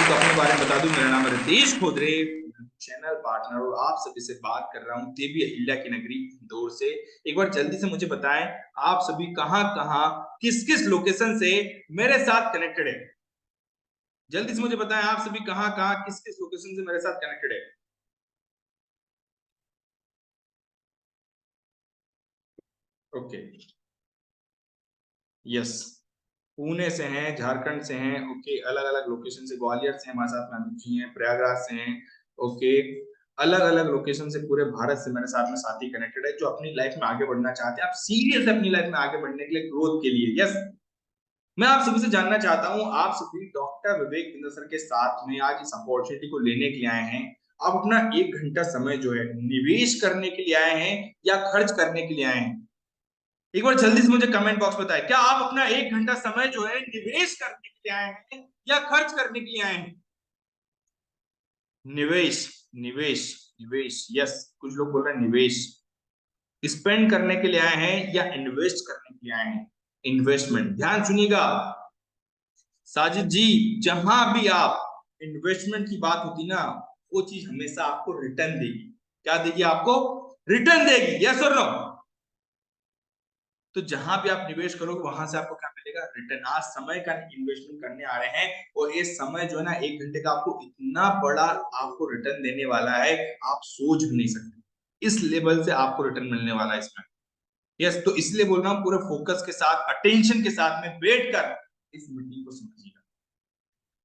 दोस्तों अपने बारे में बता दूं, मेरा नाम है रितेश खोदरे, चैनल पार्टनर, और आप सभी से बात कर रहा हूं देवी अहिल्या की नगरी इंदौर से। एक बार जल्दी से मुझे बताएं, आप सभी कहां कहां किस किस लोकेशन से मेरे साथ कनेक्टेड है। जल्दी से मुझे बताएं, आप सभी कहां कहां किस किस लोकेशन से मेरे साथ कनेक्टेड है। ओके, यस, पुणे से हैं, झारखंड से हैं, ओके, अलग अलग लोकेशन से, ग्वालियर से हमारे साथ में अमित जी हैं, प्रयागराज से हैं, ओके, अलग अलग लोकेशन से पूरे भारत से मेरे साथ में साथी कनेक्टेड है जो अपनी लाइफ में आगे बढ़ना चाहते हैं। आप सीरियस अपनी लाइफ में आगे बढ़ने के लिए, ग्रोथ के लिए। यस, मैं आप सभी से जानना चाहता हूं, आप सभी डॉक्टर विवेक बिंदर सर के साथ में आज इस अपॉर्चुनिटी को लेने के लिए आए हैं। आप अपना 1 घंटा समय जो है निवेश करने के लिए आए हैं या खर्च करने के लिए आए हैं। एक बार जल्दी से मुझे कमेंट बॉक्स बताएं, क्या आप अपना 1 घंटा समय जो है निवेश करने के लिए आए हैं या खर्च करने के लिए आए हैं। निवेश, निवेश, निवेश, यस, कुछ लोग बोल रहे हैं निवेश, स्पेंड करने के लिए आए हैं या इन्वेस्ट करने के लिए आए हैं। इन्वेस्टमेंट, ध्यान सुनिएगा साजिद जी, जहां भी आप इन्वेस्टमेंट की बात होती ना, वो चीज हमेशा आपको रिटर्न देगी। क्या देगी? आपको रिटर्न देगी। यस और नो? तो जहां भी आप निवेश करोगे वहां से आपको क्या मिलेगा? रिटर्न। आज समय का इन्वेस्टमेंट करने आ रहे हैं और ये समय जो है ना 1 घंटे का आपको इतना बड़ा आपको रिटर्न देने वाला है, आप सोच भी नहीं सकते। इस लेवल से आपको रिटर्न मिलने वाला है इसमें। यस, तो इसलिए बोल रहा हूँ पूरे फोकस के साथ, अटेंशन के साथ में बैठ कर इस मीटिंग को समझिएगा।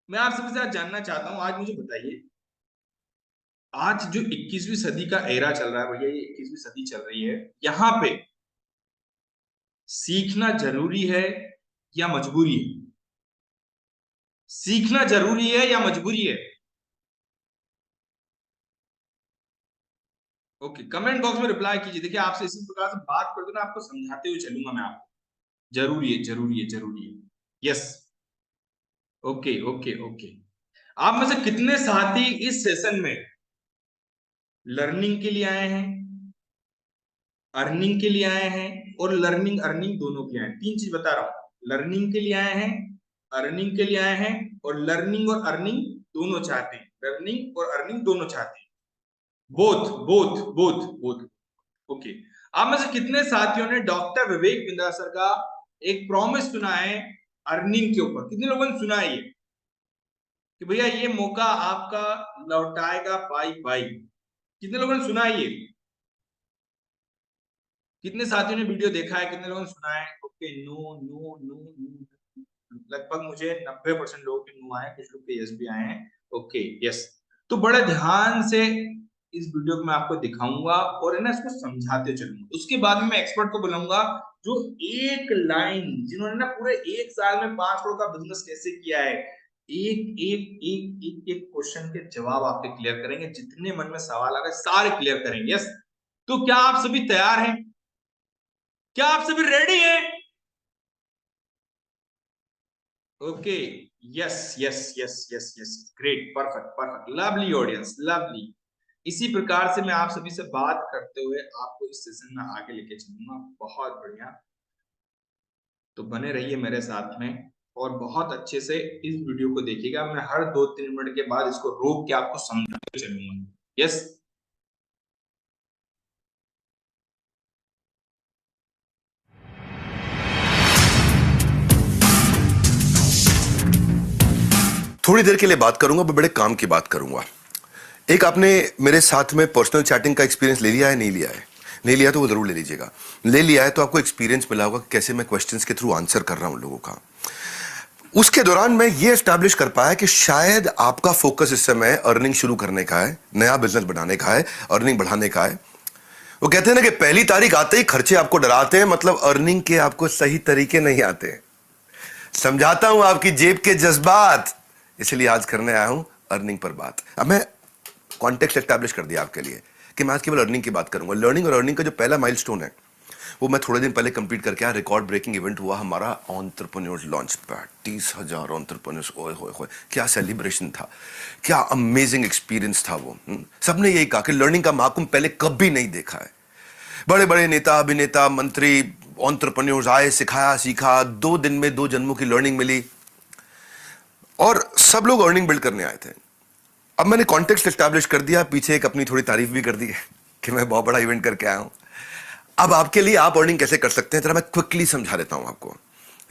मैं आप सबसे आज जानना चाहता हूँ, आज मुझे बताइए, आज जो 21वीं सदी का एरा चल रहा है भैया, ये 21वीं सदी चल रही है, यहाँ पे सीखना जरूरी है या मजबूरी है? सीखना जरूरी है या मजबूरी है? ओके, कमेंट बॉक्स में रिप्लाई कीजिए। देखिए, आपसे इसी प्रकार से बात करते ना, आपको समझाते हुए चलूंगा मैं आपको। जरूरी है, जरूरी है, जरूरी है। Yes, okay, okay, okay. आप में से कितने साथी इस सेशन में लर्निंग के लिए आए हैं, अर्निंग के लिए आए हैं और लर्निंग अर्निंग दोनों के लिए आए हैं? 3 चीज बता रहा हूं, लर्निंग के लिए आए हैं, अर्निंग के लिए आए हैं, और लर्निंग और अर्निंग दोनों चाहते हैं। लर्निंग और अर्निंग दोनों चाहते हैं। Both, both, both, both. Okay, आप में से कितने साथियों ने डॉक्टर विवेक बिंद्रा सर का एक प्रॉमिस सुना है अर्निंग के ऊपर? कितने लोगों ने सुना है ये कि भैया ये मौका आपका लौटाएगा पाई पाई? कितने लोगों ने सुना है ये? कितने साथियों ने वीडियो देखा है? कितने लोगों ने सुना है? Okay, no, no, no, no. लगभग मुझे 90% लोगों के नो आए, कुछ लोग के यस भी आए हैं। Okay, yes. तो बड़े ध्यान से इस वीडियो को मैं आपको दिखाऊंगा और है ना इसको समझाते चलूंगा। उसके बाद में मैं एक्सपर्ट को बुलाऊंगा जो एक लाइन, जिन्होंने ना पूरे 1 साल में 5 करोड़ का बिजनेस कैसे किया है, एक एक एक एक एक क्वेश्चन के जवाब आपके क्लियर करेंगे। जितने मन में सवाल आ रहे सारे क्लियर करेंगे। यस, तो क्या आप सभी तैयार हैं? क्या आप सभी रेडी हैं? Okay, yes, yes, yes, yes, yes, great, perfect, perfect, lovely audience, lovely. इसी प्रकार से मैं आप सभी से बात करते हुए आपको इस सेशन में आगे लेके चलूंगा। बहुत बढ़िया, तो बने रहिए मेरे साथ में और बहुत अच्छे से इस वीडियो को देखिएगा। मैं हर 2-3 मिनट के बाद इसको रोक के आपको समझाते चलूंगा। यस, थोड़ी देर के लिए बात करूंगा, बड़े काम की बात करूंगा। एक आपने मेरे साथ में पर्सनल चैटिंग का एक्सपीरियंस ले लिया है? नहीं लिया है? नहीं लिया तो वो जरूर ले लीजिएगा। ले लिया है तो आपको एक्सपीरियंस मिला होगा कैसे मैं क्वेश्चंस के थ्रू आंसर कर रहा हूं लोगों का। उसके दौरान मैं ये एस्टैब्लिश कर पाया कि शायद आपका फोकस इस समय अर्निंग शुरू करने का है, नया बिजनेस बनाने का है, अर्निंग बढ़ाने का है। वो कहते हैं ना कि पहली तारीख आते ही खर्चे आपको डराते हैं, मतलब अर्निंग के आपको सही तरीके नहीं आते। समझाता हूं आपकी जेब के जज्बात, इसलिए आज करने आया हूं अर्निंग पर बात। अब मैं कॉन्टेक्स्ट एस्टैब्लिश कर दिया आपके लिए कि मैं आज केवल अर्निंग की बात करूंगा। लर्निंग और अर्निंग का जो पहला माइलस्टोन है वो मैं थोड़े दिन पहले कंप्लीट करके आया। रिकॉर्ड ब्रेकिंग इवेंट हुआ हमारा एंटरप्रेन्योर्स लॉन्च पैड। 30,000 एंटरप्रेन्योर्स, ओए होए होए, क्या सेलिब्रेशन था, क्या अमेजिंग एक्सपीरियंस था वो। सबने यही कहा कि लर्निंग का महाकुंभ पहले कभी नहीं देखा है। बड़े बड़े नेता, अभिनेता, मंत्री, एंटरप्रेन्योर्स आए, सिखाया, सीखा। 2 दिन में 2 जन्मों की लर्निंग मिली। और सब लोग अर्निंग बिल्ड करने आए थे। अब मैंने कॉन्टेक्स्ट एस्टैब्लिश कर दिया, पीछे एक अपनी थोड़ी तारीफ भी कर दी कि मैं बहुत बड़ा इवेंट करके आया हूं। अब आपके लिए आप अर्निंग कैसे कर सकते हैं, जरा मैं क्विकली समझा देता हूं आपको।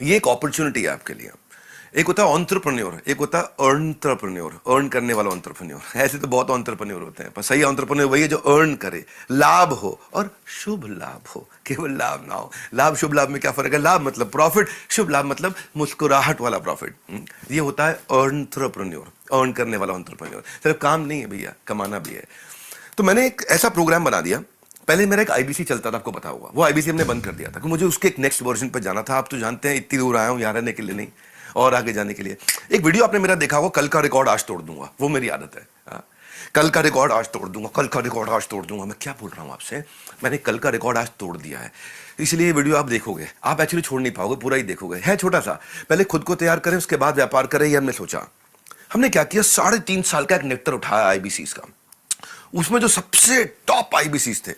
ये एक अपॉर्चुनिटी है आपके लिए। एक होता है एंटरप्रेन्योर, एक होता है एंटरप्रेन्योर, अर्न करने वाला एंटरप्रेन्योर। ऐसे तो बहुत एंटरप्रेन्योर होते हैं, पर सही एंटरप्रेन्योर वही है जो अर्न करे, लाभ हो और शुभ लाभ हो, केवल लाभ ना हो। लाभ शुभ लाभ में क्या फर्क है? लाभ मतलब प्रॉफिट, शुभ लाभ मतलब मुस्कुराहट वाला प्रॉफिट। ये होता है एंटरप्रेन्योर, अर्न करने वाला एंटरप्रेन्योर। सिर्फ काम नहीं है भैया, कमाना भी है। तो मैंने एक ऐसा प्रोग्राम बना दिया। पहले मेरा एक आईबीसी चलता था, आपको पता होगा। वो आईबीसी हमने बंद कर दिया था, क्योंकि मुझे उसके एक नेक्स्ट वर्जन पर जाना था। आप तो जानते हैं इतनी दूर आया हूं यहाँ रहने के लिए नहीं, और आगे जाने के लिए। एक वीडियो आपने मेरा देखा होगा, कल का रिकॉर्ड आज तोड़ दूंगा, वो मेरी आदत है। हाँ? कल का रिकॉर्ड आज तोड़ दूंगा, कल का रिकॉर्ड आज तोड़ दूंगा। मैं क्या बोल रहा हूं आपसे, मैंने कल का रिकॉर्ड आज तोड़ दिया है। इसलिए ये वीडियो आप देखोगे, आप एक्चुअली छोड़ नहीं पाओगे, पूरा ही देखोगे। है छोटा सा, पहले खुद को तैयार करें, उसके बाद व्यापार करें, ये हमने सोचा। हमने क्या किया, 3.5 साल का एक नेक्टर उठाया आईबीसी का। उसमें जो सबसे टॉप आईबीसी थे,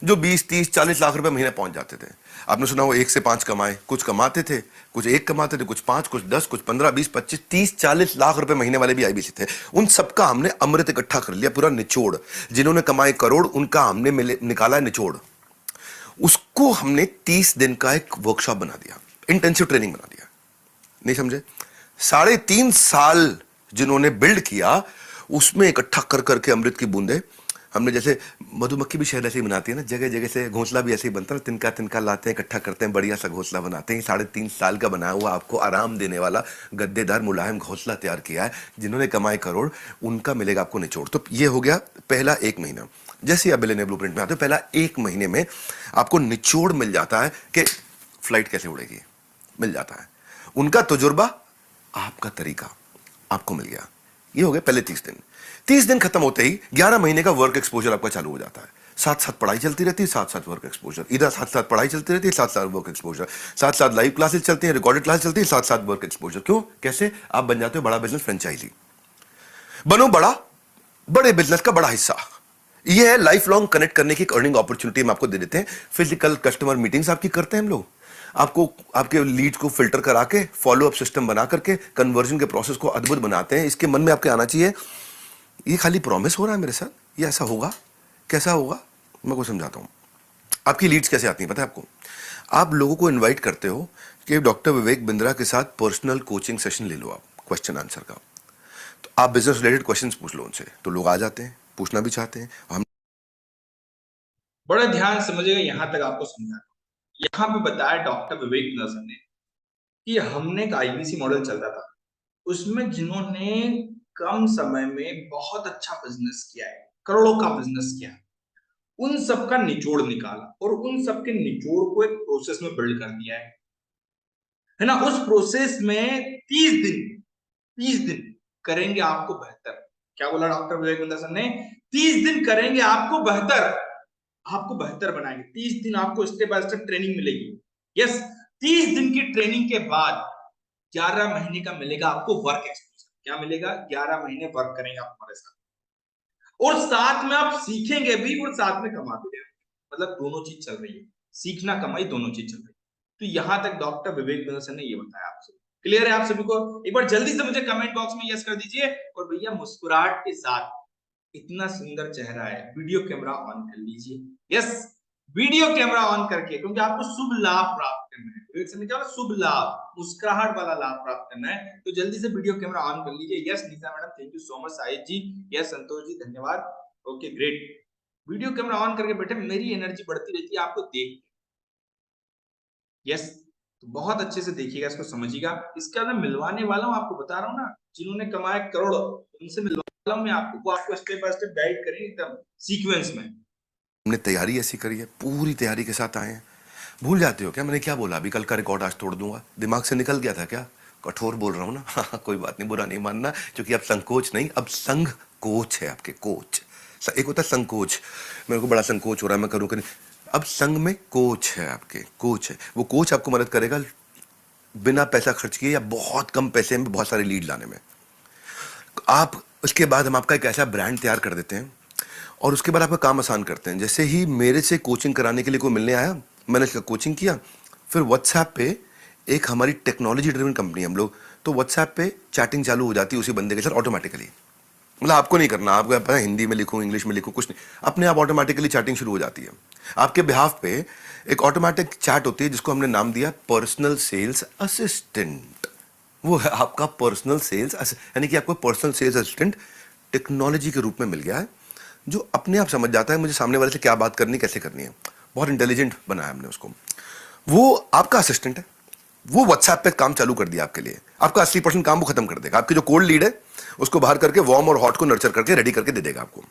जो 20, 30, 40 लाख रुपए महीने पहुंच जाते थे। आपने सुना वो 1 से 5 कमाए, कुछ कमाते थे, कुछ 1 कमाते थे, कुछ 5, कुछ 10, कुछ 15, 20, 25, 30, 40 लाख रुपए महीने वाले भी आईबीसी थे। उन सबका हमने अमृत इकट्ठा कर लिया, पूरा निचोड़। जिन्होंने कमाए करोड़, उनका हमने निकाला निचोड़। उसको हमने 30 दिन का एक वर्कशॉप बना दिया, इंटेंसिव ट्रेनिंग बना दिया। नहीं समझे? 3.5 साल जिन्होंने बिल्ड किया, उसमें इकट्ठा कर करके अमृत की बूंदे हमने, जैसे मधुमक्खी भी शहद ऐसे ही बनाती है ना, जगह जगह से घोंसला भी ऐसे ही बनता है, तिनका तिनका लाते हैं, इकट्ठा करते हैं, बढ़िया सा घोंसला बनाते हैं। 3.5 साल का बनाया हुआ, आपको आराम देने वाला गद्देदार मुलायम घोंसला तैयार किया है। जिन्होंने कमाए करोड़, उनका मिलेगा आपको निचोड़। तो ये हो गया पहला 1 महीना। जैसे आप बिलियनियर ब्लूप्रिंट में आते हो, पहला 1 महीने में आपको निचोड़ मिल जाता है कि फ्लाइट कैसे उड़ेगी, मिल जाता है। उनका तजुर्बा, आपका तरीका आपको मिल गया। ये हो गए पहले 30 दिन। 30 दिन खत्म होते ही 11 महीने का वर्क एक्सपोजर आपका चालू हो जाता है। साथ साथ पढ़ाई चलती रहती है, साथ साथ वर्क एक्सपोजर। इधर साथ साथ पढ़ाई चलती रहती है, साथ साथ वर्क एक्सपोजर। साथ साथ लाइव क्लासेस चलती हैं, रिकॉर्डेड क्लास चलती है, साथ साथ वर्क एक्सपोजर। क्यों? कैसे? आप बन जाते हो बड़ा बिजनेस फ्रेंचाइजी। बनो बड़ा, बड़े बिजनेस का बड़ा हिस्सा। ये है लाइफ लॉन्ग कनेक्ट करने की एक अर्निंग अपॉर्चुनिटी हम आपको दे देते हैं। फिजिकल कस्टमर मीटिंग्स आपकी करते हैं हम लोग, आपको आपके लीड को फिल्टर करा के, फॉलो अप सिस्टम बना करके कन्वर्जन के प्रोसेस को अद्भुत बनाते हैं। इसके मन में आपके आना चाहिए, ये खाली प्रॉमिस हो रहा है मेरे साथ, ये ऐसा होगा, कैसा होगा? मैं को समझाता हूं। आपकी लीड्स कैसे आती हैं पता है आपको? आप लोगों को इनवाइट करते हो कि डॉक्टर विवेक बिंद्रा के साथ पर्सनल कोचिंग सेशन ले लो, आप क्वेश्चन आंसर का। तो आप बिजनेस रिलेटेड क्वेश्चंस पूछ लो उनसे, तो लोग आ जाते हैं, पूछना भी चाहते हैं। हम बड़ा ध्यान समझिएगा, यहां तक आपको समझा। यहाँ पे बताया डॉक्टर विवेक नजर ने कि हमने एक आईबीसी मॉडल चलता था, उसमें जिन्होंने कम समय में बहुत अच्छा बिजनेस किया है, करोड़ों का बिजनेस किया, उन सबका निचोड़ निकाला और उन सबके निचोड़ को एक प्रोसेस में बिल्ड कर दिया है ना। उस प्रोसेस में 30 दिन करेंगे आपको बेहतर। क्या बोला डॉक्टर विवेक बिंद्रा सर ने? 30 दिन करेंगे आपको बेहतर, आपको बेहतर बनाएंगे। 30 दिन आपको स्टेप बाय स्टेप ट्रेनिंग मिलेगी। यस, 30 दिन की ट्रेनिंग के बाद 11 महीने का मिलेगा आपको वर्क एक्सपोजर। क्या मिलेगा? 11 महीने वर्क करेंगे आप हमारे साथ, और साथ में आप सीखेंगे भी और साथ में कमा भी रहे हो। मतलब दोनों चीज चल रही है, सीखना कमाई दोनों चीज चल रही है। तो यहां तक डॉक्टर विवेक बिंद्रा सर ने ये बताया आपसे। क्लियर है आप सभी को? एक बार जल्दी से मुझे कमेंट बॉक्स में यस कर दीजिए। और भैया मुस्कुराहट के साथ, इतना सुंदर चेहरा है, वीडियो कैमरा ऑन कर लीजिए। यस, वीडियो कैमरा ऑन करके, क्योंकि आपको शुभ लाभ प्राप्त करना है। विवेक सर ने क्या, शुभ लाभ, मुस्कुराहट वाला लाभ प्राप्त करना है। तो जल्दी से वीडियो कैमरा ऑन कर लीजिए। Yes Neeta madam, thank you so much. Sahid ji, yes Santosh ji, धन्यवाद। Okay great, video camera on करके बैठे, मेरी एनर्जी बढ़ती रहती है आपको देख। यस, तो बहुत अच्छे से देखिएगा, इसको समझिएगा। इसका मैं मिलवाने वाला हूं, आपको बता रहा हूं ना, जिन्होंने कमाए करोड़, उनसे मिलवाने वाला हूं मैं आपको। वो आपको स्टेप बाय स्टेप गाइड करेंगे एकदम सीक्वेंस में। हमने तैयारी ऐसी करी है, पूरी तैयारी के साथ आए हैं। भूल जाते हो क्या मैंने क्या बोला? अभी कल का रिकॉर्ड आज तोड़ दूंगा, दिमाग से निकल गया था क्या? कठोर बोल रहा हूं ना। हाँ, कोई बात नहीं, बुरा नहीं मानना, क्योंकि अब संकोच नहीं, अब संघ कोच है आपके, कोच। एक होता है संकोच, मेरे को बड़ा संकोच हो रहा है, मैं करूँ कि नहीं। अब संघ में कोच है आपके, कोच है। वो कोच आपको मदद करेगा बिना पैसा खर्च किए या बहुत कम पैसे में बहुत सारे लीड लाने में। आप उसके बाद हम आपका एक ऐसा ब्रांड तैयार कर देते हैं और उसके बाद आपका काम आसान करते हैं। जैसे ही मेरे से कोचिंग कराने के लिए कोई मिलने आया, मैंने इसका कोचिंग किया, फिर व्हाट्सएप पे एक हमारी टेक्नोलॉजी ड्रिवन कंपनी हम लोग, तो व्हाट्सएप पे चैटिंग चालू हो जाती है उसी बंदे के साथ ऑटोमेटिकली। मतलब आपको नहीं करना, आपको पता है हिंदी में लिखूं इंग्लिश में लिखूं कुछ नहीं, अपने आप ऑटोमेटिकली चैटिंग शुरू हो जाती है आपके बिहाफ पे। एक ऑटोमेटिक चैट होती है जिसको हमने नाम दिया पर्सनल सेल्स असिस्टेंट। वो है आपका पर्सनल सेल्स, यानी कि आपको पर्सनल सेल्स असिस्टेंट टेक्नोलॉजी के रूप में मिल गया है, जो अपने आप समझ जाता है मुझे सामने वाले से क्या बात करनी कैसे करनी है। बहुत इंटेलिजेंट बनाया हमने उसको। वो आपका असिस्टेंट है, वो व्हाट्सएप पे काम चालू कर दिया आपके लिए, आपका 80% काम वो खत्म कर देगा। आपकी जो कोल्ड लीड है उसको बाहर करके वार्म और हॉट को नर्चर करके रेडी करके दे देगा आपको।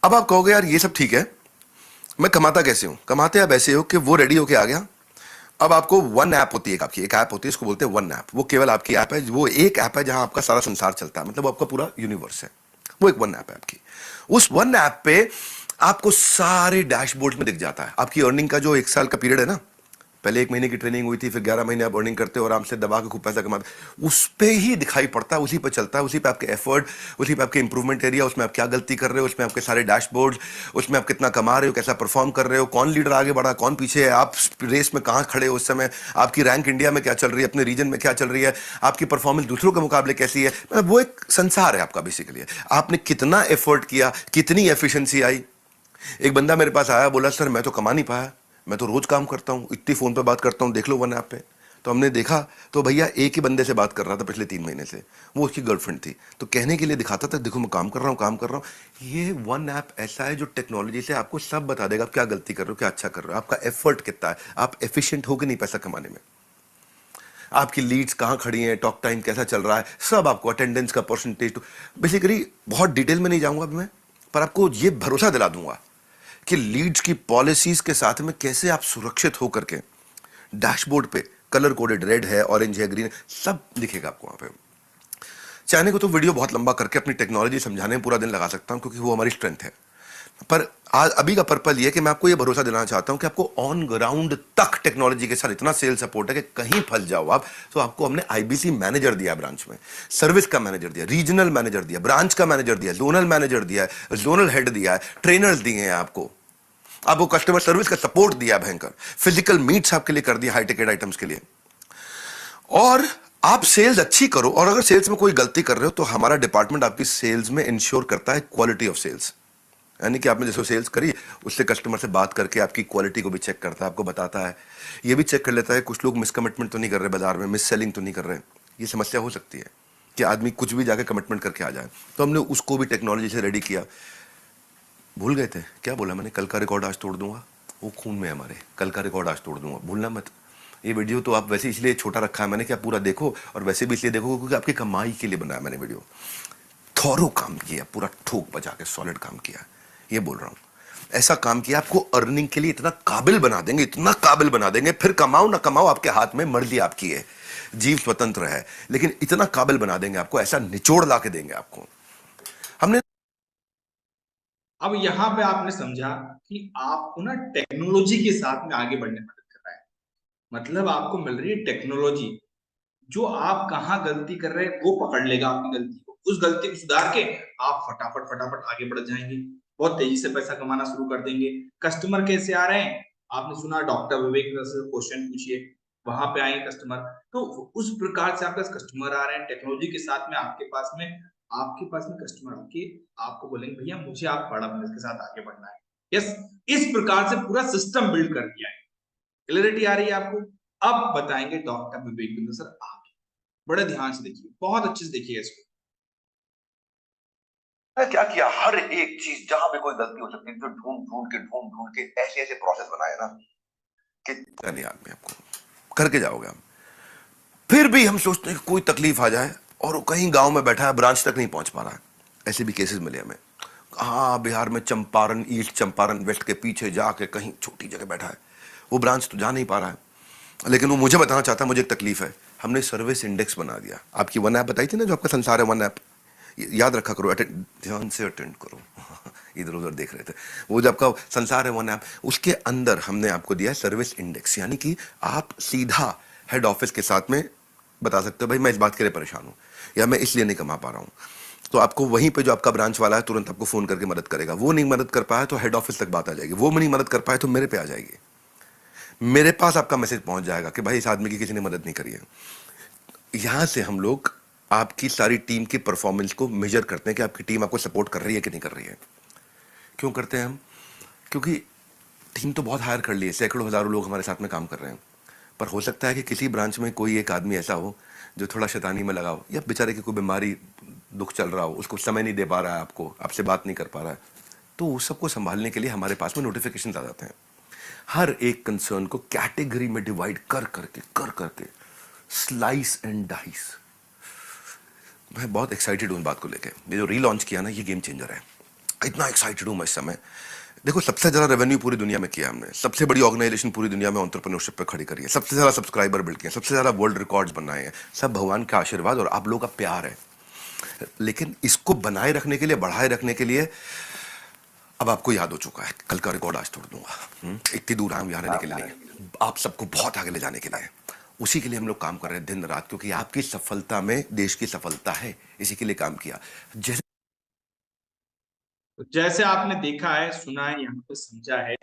अब आप कहोगे यार ये सब ठीक है, मैं कमाता कैसे हूं? कमाते आप ऐसे हो कि वो रेडी होके आ गया, अब आपको वन ऐप होती है, आपकी एक ऐप होती है, इसको बोलते हैं वन ऐप। वो केवल आपकी ऐप है, वो एक ऐप है जहां आपका सारा संसार चलता है, मतलब आपका पूरा यूनिवर्स है, वो एक वन ऐप है आपकी। उस वन ऐप पे आपको सारे डैशबोर्ड में दिख जाता है आपकी अर्निंग का जो 1 साल का पीरियड है ना, पहले 1 महीने की ट्रेनिंग हुई थी, फिर 11 महीने आप अर्निंग करते हो आराम से दबा के खूब पैसा कमाते, उस पे ही दिखाई पड़ता है, उसी पे चलता है, उसी पे आपके एफर्ट, उसी पे आपके इंप्रूवमेंट एरिया, उसमें आप क्या गलती कर रहे हो, उसमें आपके सारे डैशबोर्ड, उसमें आप कितना कमा रहे हो, कैसा परफॉर्म कर रहे हो, कौन लीडर आगे बढ़ा, कौन पीछे है, आप रेस में कहाँ खड़े हो उस समय, आपकी रैंक इंडिया में क्या चल रही है, अपने रीजन में क्या चल रही है, आपकी परफॉर्मेंस दूसरों के मुकाबले कैसी है। मतलब वो एक संसार है आपका बेसिकली, आपने कितना एफर्ट किया, कितनी एफिशिएंसी आई। एक बंदा मेरे पास आया, बोला सर मैं तो कमा नहीं पाया, मैं तो रोज काम करता हूं, इतनी फोन पे बात करता हूं, देख लो वन ऐप पे। तो हमने देखा तो भैया एक ही बंदे से बात कर रहा था पिछले 3 महीने से, वो उसकी गर्लफ्रेंड थी, तो कहने के लिए दिखाता था देखो मैं काम कर रहा हूं, काम कर रहा हूं। ये वन ऐप ऐसा है जो टेक्नोलॉजी से आपको सब बता देगा, आप क्या गलती कर रहे हो, क्या अच्छा कर रहे हो, आपका एफर्ट कितना है, आप एफिशिएंट हो कि नहीं पैसा कमाने में, आपकी लीड्स कहाँ खड़ी हैं, टॉक टाइम कैसा चल रहा है, सब आपको, अटेंडेंस का परसेंटेज। तो बेसिकली बहुत डिटेल में नहीं जाऊंगा मैं, पर आपको ये भरोसा दिला दूंगा कि लीड्स की पॉलिसीज के साथ में कैसे आप सुरक्षित होकर के डैशबोर्ड पे कलर कोडेड, रेड है, ऑरेंज है, ग्रीन है, सब दिखेगा आपको वहां पे। चाहने को तो वीडियो बहुत लंबा करके अपनी टेक्नोलॉजी समझाने में पूरा दिन लगा सकता हूं, क्योंकि वो हमारी स्ट्रेंथ है, पर आज अभी का पर्पल ये है कि मैं आपको ये भरोसा दिलाना चाहता हूं कि आपको ऑन ग्राउंड तक टेक्नोलॉजी के साथ इतना सेल सपोर्ट है कि कहीं फंस जाओ आप तो आपको हमने आईबीसी मैनेजर दिया ब्रांच में, सर्विस का मैनेजर दिया, रीजनल मैनेजर दिया, ब्रांच का मैनेजर दिया, जोनल मैनेजर दिया है, जोनल हेड दिया है, ट्रेनर्स दिए हैं आपको कस्टमर सर्विस का सपोर्ट दिया भयंकर, फिजिकल मीट्स आपके लिए कर दिया हाई टिकट आइटम्स के लिए। और आप सेल्स अच्छी करो, और अगर सेल्स में कोई गलती कर रहे हो तो हमारा डिपार्टमेंट आपकी सेल्स में इंश्योर करता है क्वालिटी ऑफ सेल्स, यानी कि आपने जैसे सेल्स करी उससे कस्टमर से बात करके आपकी क्वालिटी को भी चेक करता है, आपको बताता है, ये भी चेक कर लेता है कुछ लोग मिसकमिटमेंट तो नहीं कर रहे बाजार में, मिस सेलिंग तो नहीं कर रहे। ये समस्या हो सकती है कि आदमी कुछ भी जाके कमिटमेंट करके आ जाए, तो हमने उसको भी टेक्नोलॉजी से रेडी किया। भूल गए थे क्या बोला मैंने, कल का रिकॉर्ड आज तोड़ दूंगा, वो खून में हमारे, कल का रिकॉर्ड आज तोड़ दूंगा, भूलना मत। ये वीडियो तो आप वैसे इसलिए छोटा रखा है मैंने कि आप पूरा देखो, और वैसे भी इसलिए देखो क्योंकि आपकी कमाई के लिए बनाया मैंने वीडियो। थॉरो काम किया, पूरा ठोक बजा के सॉलिड काम किया, ये बोल रहा हूं। ऐसा काम किया आपको अर्निंग के लिए इतना काबिल बना देंगे, इतना काबिल बना देंगे, फिर कमाओ ना कमाओ आपके हाथ में, मर्जी आपकी है, जीव स्वतंत्र है, लेकिन इतना काबिल बना देंगे आपको, ऐसा निचोड़ ला के देंगे आपको। हमने अब यहाँ पे आपने समझा कि आपको ना टेक्नोलॉजी के साथ में आगे बढ़ने में मदद कर रहा है, मतलब आपको मिल रही है टेक्नोलॉजी, जो आप कहाँ गलती कर रहे हैं वो पकड़ लेगा आपकी गलती को, उस गलती को सुधार के आप फटाफट फटाफट आगे बढ़ जाएंगे, बहुत तेजी से पैसा कमाना शुरू कर देंगे। कस्टमर कैसे आ रहे हैं, आपने सुना डॉक्टर विवेक से क्वेश्चन पूछिए, वहां पे आएंगे कस्टमर, तो उस प्रकार से आपके पास कस्टमर आ रहे हैं टेक्नोलॉजी के साथ में, आपके पास में कस्टमर आके आपको बोलेंगे भैया मुझे आप बड़ा बिजनेस के साथ आगे बढ़ना है। यस, इस प्रकार से पूरा सिस्टम बिल्ड कर दिया है। क्लियरिटी आ रही है आपको? अब बताएंगे डॉक्टर विवेक बिंदु सर आगे, बड़े ध्यान से देखिए, बहुत अच्छे से देखिएगा इसको। क्या किया, हर एक चीज जहां पे कोई गलती हो सकती है तो ढूंढ ढूंढ के ऐसे ऐसे प्रोसेस बनाए ना कि नहीं आदमी आपको करके जाओगे हम। फिर भी हम सोचते हैं कि कोई तकलीफ आ जाए और वो कहीं गांव में बैठा है, ब्रांच तक नहीं पहुंच पा रहा है, ऐसे भी केसेस मिले हमें। हाँ, बिहार में चंपारण, ईस्ट चंपारण वेस्ट के पीछे जाके कहीं छोटी जगह बैठा है, वो ब्रांच तो जा नहीं पा रहा है, लेकिन वो मुझे बताना चाहता है मुझे एक तकलीफ है। हमने सर्विस इंडेक्स बना दिया, आपकी वन ऐप बताई थी ना जो आपका संसार है वन ऐप, याद रखा करो, ध्यान से अटेंड करो इधर उधर देख रहे थे, वो जो आपका संसार है वन ऐप, उसके अंदर हमने आपको दिया सर्विस इंडेक्स, यानी कि आप सीधा हेड ऑफिस के साथ में बता सकते हो भाई मैं इस बात के लिए परेशान हूं, या मैं इसलिए नहीं कमा पा रहा हूं, तो आपको वहीं पे जो आपका ब्रांच वाला है तुरंत आपको फोन करके मदद करेगा। वो नहीं मदद कर पाया तो हेड ऑफिस तक बात आ जाएगी, वो नहीं मदद कर पाए तो मेरे पे आ जाएगी। मेरे पास आपका मैसेज पहुंच जाएगा कि भाई इस आदमी की किसी ने मदद नहीं करी है। यहां से हम लोग आपकी सारी टीम की परफॉर्मेंस को मेजर करते हैं कि आपकी टीम आपको सपोर्ट कर रही है कि नहीं कर रही है। क्यों करते हैं हम? क्योंकि टीम तो बहुत हायर कर ली है, सैकड़ों हजारों लोग हमारे साथ में काम कर रहे हैं, पर हो सकता है कि किसी ब्रांच में कोई एक आदमी ऐसा हो जो थोड़ा शैतानी में लगा हो, या बेचारे की कोई बीमारी दुख चल रहा हो, उसको समय नहीं दे पा रहा है, आपसे बात नहीं कर पा रहा है, तो उस सबको संभालने के लिए हमारे पास में नोटिफिकेशन आ जाते हैं। हर एक कंसर्न को कैटेगरी में डिवाइड कर करके स्लाइस एंड डाइस। मैं बहुत एक्साइटेड हूं इस बात को लेके। ये जो रीलॉन्च किया ना, ये गेम चेंजर है। इतना एक्साइटेड हूं मैं इस समय। देखो, सबसे ज्यादा रेवेन्यू पूरी दुनिया में किया हमने, सबसे बड़ी ऑर्गेनाइजेशन पूरी दुनिया में एंटरप्रेन्योरशिप पे खड़ी करी है, सबसे ज्यादा सब्सक्राइबर बिल्ड किए, सबसे ज्यादा वर्ल्ड रिकॉर्ड्स बनाए हैं। सब भगवान का आशीर्वाद और आप लोगों का प्यार है। लेकिन इसको बनाए रखने के लिए, बढ़ाए रखने के लिए, अब आपको याद हो चुका है, कल का रिकॉर्ड आज तोड़ दूंगा। इतनी दूर हम यहाँ रहने के लिए नहीं, आप सबको बहुत आगे ले जाने के लिए। उसी के लिए हम लोग काम कर रहे हैं दिन रात, क्योंकि आपकी सफलता में देश की सफलता है। इसी के लिए काम किया। जैसे आपने देखा है, सुना है, यहाँ पे समझा है,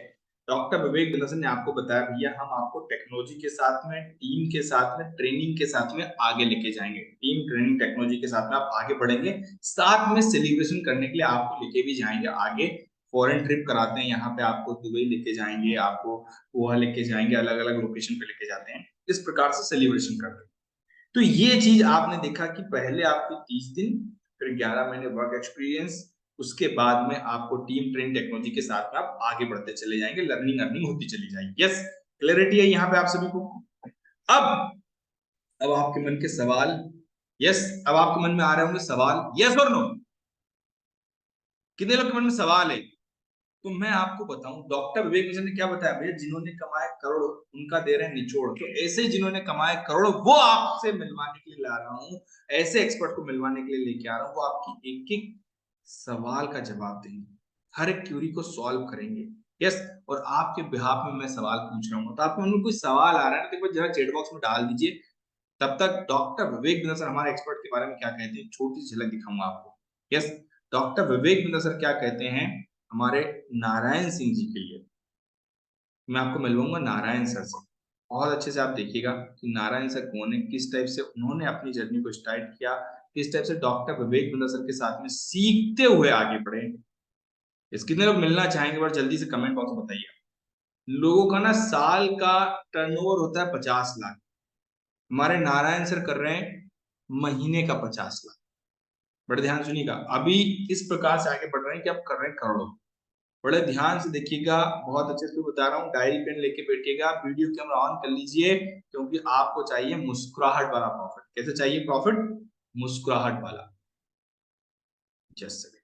डॉक्टर विवेक बिंदसन ने आपको बताया भैया हम आपको टेक्नोलॉजी के साथ में, टीम के साथ में, ट्रेनिंग के साथ में आगे लेके जाएंगे। टीम, ट्रेनिंग, टेक्नोलॉजी के साथ में आप आगे बढ़ेंगे, साथ में सेलिब्रेशन करने के लिए आपको लेके भी जाएंगे आगे। फॉरेन ट्रिप कराते हैं, यहाँ पे आपको दुबई लेके जाएंगे, आपको गोवा लेके जाएंगे, अलग अलग लोकेशन पे लेके जाते हैं, इस प्रकार से सेलिब्रेशन करते हैं। तो ये चीज आपने देखा कि पहले आपके 30 दिन, फिर 11 महीने वर्क एक्सपीरियंस, उसके बाद में आपको टीम, ट्रेन, टेक्नोलॉजी के साथ में आप आगे बढ़ते चले जाएंगे, लर्निंग अर्निंग होती चली जाएगी। यस, क्लैरिटी है यहाँ पे आप सभी को। अब आपके मन के सवाल, यस, अब आपके मन में आ रहे होंगे सवाल, यस और नो। कितने लोग के मन में सवाल है? तो मैं आपको बताऊं, डॉक्टर विवेक मिश्र ने क्या बताया भैया, जिन्होंने कमाए करोड़ उनका दे रहे हैं निचोड़। तो ऐसे जिन्होंने कमाए करोड़, वो आपसे मिलवाने के लिए ला रहा हूं, ऐसे एक्सपर्ट को मिलवाने के लिए लेके आ रहा हूं। वो आपकी एक एक सवाल का जवाब देंगे, हर एक क्यूरी को सॉल्व करेंगे। यस, और आपके बिहाफ में मैं सवाल पूछ रहा हूँ, तो आपके मन में कोई सवाल आ रहा है तो जरा चैट बॉक्स में डाल दीजिए। तब तक डॉक्टर विवेक बिंदर सर हमारे एक्सपर्ट के बारे में क्या कहते हैं, छोटी सी झलक दिखाऊंगा आपको। यस, डॉक्टर विवेक बिंदर सर क्या कहते हैं हमारे नारायण सिंह जी के लिए। मैं आपको मिलवाऊंगा नारायण सर से, बहुत अच्छे से आप देखिएगा कि नारायण सर कौन है, किस टाइप से उन्होंने अपनी जर्नी को स्टार्ट किया, किस टाइप से डॉक्टर विवेक बिंदर सर के साथ में सीखते हुए आगे बढ़े। इस कितने लोग मिलना चाहेंगे, बस जल्दी से कमेंट बॉक्स में बताइए। लोगों का ना साल का टर्नओवर होता है 50 लाख, हमारे नारायण सर कर रहे हैं महीने का 50 लाख। बड़े ध्यान सुनिएगा, अभी इस प्रकार से आगे बढ़ रहे हैं कि आप कर रहे हैं करोड़ों। बड़े ध्यान से देखिएगा, बहुत अच्छे से बता रहा हूँ, डायरी पेन लेके बैठिएगा, वीडियो कैमरा ऑन कर लीजिए, क्योंकि आपको चाहिए मुस्कुराहट वाला प्रॉफिट। कैसे चाहिए प्रॉफिट? मुस्कुराहट वाला। जस्ट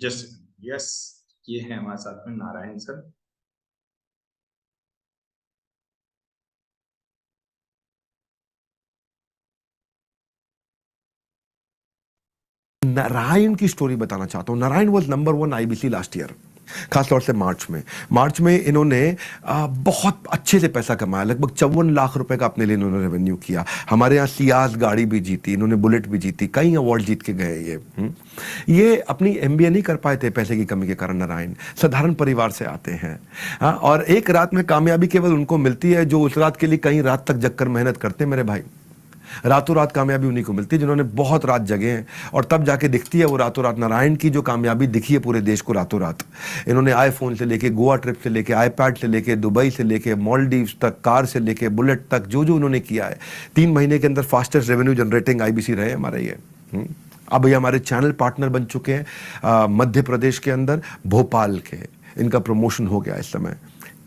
जस्ट यस, ये है हमारे साथ में नारायण सर। नारायण की स्टोरी बताना चाहता हूं। Narayan was number 1 IBC last year, खासतौर से मार्च में इन्होंने बहुत अच्छे से पैसा कमाया। लगभग 54 लाख रुपए का अपने लिए इन्होंने रेवेन्यू किया। हमारे यहाँ सियाज गाड़ी भी जीती, इन्होंने बुलेट भी जीती, कई अवार्ड जीत के गए। ये अपनी एमबीए नहीं कर पाए थे पैसे की कमी के कारण। नारायण साधारण परिवार से आते हैं। और एक रात में कामयाबी केवल उनको मिलती है जो उस रात के लिए कई रात तक जगकर मेहनत करते हैं। मेरे भाई, रातों रात कामयाबी उन्हीं को मिलती है जिन्होंने बहुत रात जगे हैं, और तब जाके दिखती है वो रातों रात। नारायण की जो कामयाबी दिखी है पूरे देश को रातों रात, इन्होंने आईफोन से लेके, गोवा ट्रिप से लेके, आईपैड से लेके, दुबई से लेके, मालदीव्स तक, कार से लेके, बुलेट तक, जो जो उन्होंने किया है, 3 महीने के अंदर फास्टेस्ट रेवेन्यू जनरेटिंग आईबीसी रहे हमारे ये। अब ये हमारे चैनल पार्टनर बन चुके हैं मध्य प्रदेश के अंदर, भोपाल के। इनका प्रमोशन हो गया इस समय।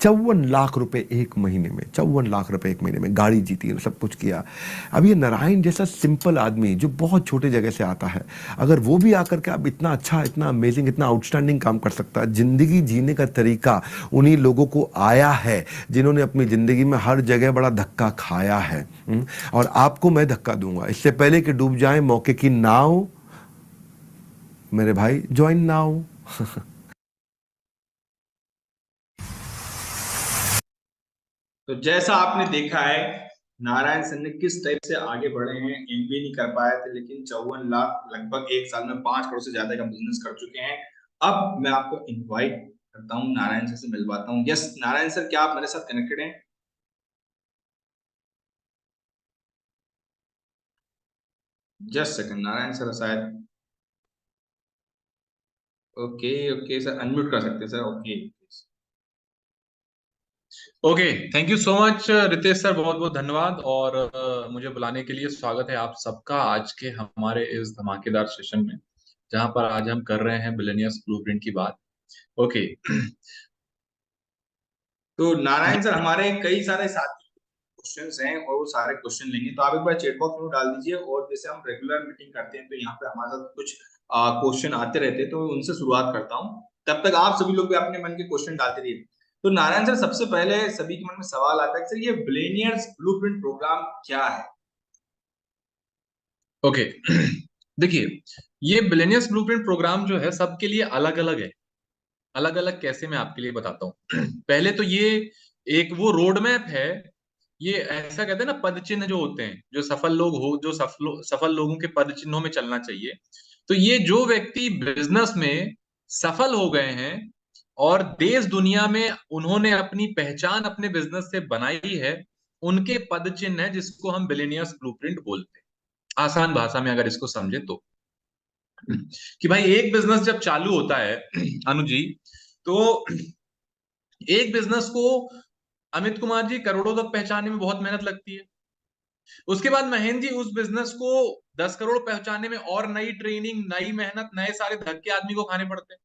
54 लाख रुपए एक महीने में, 54 लाख रुपए एक महीने में, गाड़ी जीती, सब कुछ किया। अब ये नारायण जैसा सिंपल आदमी जो बहुत छोटे जगह से आता है, अगर वो भी आकर के अब इतना अच्छा, इतना अमेजिंग, इतना आउटस्टैंडिंग काम कर सकता है। जिंदगी जीने का तरीका उन्हीं लोगों को आया है जिन्होंने अपनी जिंदगी में हर जगह बड़ा धक्का खाया है। और आपको मैं धक्का दूंगा, इससे पहले कि डूब जाए मौके की नाव, मेरे भाई ज्वाइन नाउ। तो जैसा आपने देखा है नारायण सर ने किस टाइप से आगे बढ़े हैं, एमबीए नहीं कर पाए थे लेकिन 54 लाख लगभग एक साल में 5 करोड़ से ज्यादा का बिजनेस कर चुके हैं। अब मैं आपको इनवाइट करता हूँ, नारायण सर से मिलवाता हूँ। यस नारायण सर, क्या आप मेरे साथ कनेक्टेड हैं? जस्ट सेकंड, नारायण सर शायद, ओके ओके सर, अनम्यूट कर सकते हैं sir, okay. Okay, thank you so much Ritesh sir, बहुत बहुत धन्यवाद। और मुझे बुलाने के लिए स्वागत है आप सबका आज के हमारे इस धमाकेदार सेशन में, जहां पर आज हम कर रहे हैं बिलियनियर्स ब्लूप्रिंट की बात। ओके। तो नारायण सर, हमारे कई सारे साथी क्वेश्चंस हैं और वो सारे क्वेश्चन लेंगे, तो आप एक बार चैट बॉक्स में डाल दीजिए। और जैसे हम रेगुलर मीटिंग करते हैं तो यहाँ पे हमारे साथ कुछ क्वेश्चन आते रहते हैं, तो मैं उनसे शुरुआत करता हूँ। तब तक आप सभी लोग भी अपने मन के क्वेश्चन डालते रहिए। तो नारायण सर, सबसे पहले सभी के मन में सवाल आता है कि सर ये बिलियनियर्स ब्लूप्रिंट प्रोग्राम क्या है? ओके। देखिए, ये बिलियनियर्स ब्लूप्रिंट प्रोग्राम जो है सबके लिए अलग अलग है। अलग अलग कैसे, मैं आपके लिए बताता हूँ। पहले तो ये एक वो रोड मैप है। ये ऐसा कहते हैं ना, पद चिन्ह जो होते हैं, जो सफल लोग हो, जो सफल लोगों के पद चिन्हों में चलना चाहिए। तो ये जो व्यक्ति बिजनेस में सफल हो गए हैं और देश दुनिया में उन्होंने अपनी पहचान अपने बिजनेस से बनाई है, उनके पद चिन्ह है, जिसको हम बिलियनियर्स ब्लूप्रिंट बोलते हैं, आसान भाषा में अगर इसको समझे तो। कि भाई एक बिजनेस जब चालू होता है अनुज जी, तो एक बिजनेस को अमित कुमार जी करोड़ों तक पहुंचाने में बहुत मेहनत लगती है। उसके बाद महेंद्र जी उस बिजनेस को 10 करोड़ पहुंचाने में और नई ट्रेनिंग, नई मेहनत, नए सारे धक्के आदमी को खाने पड़ते हैं।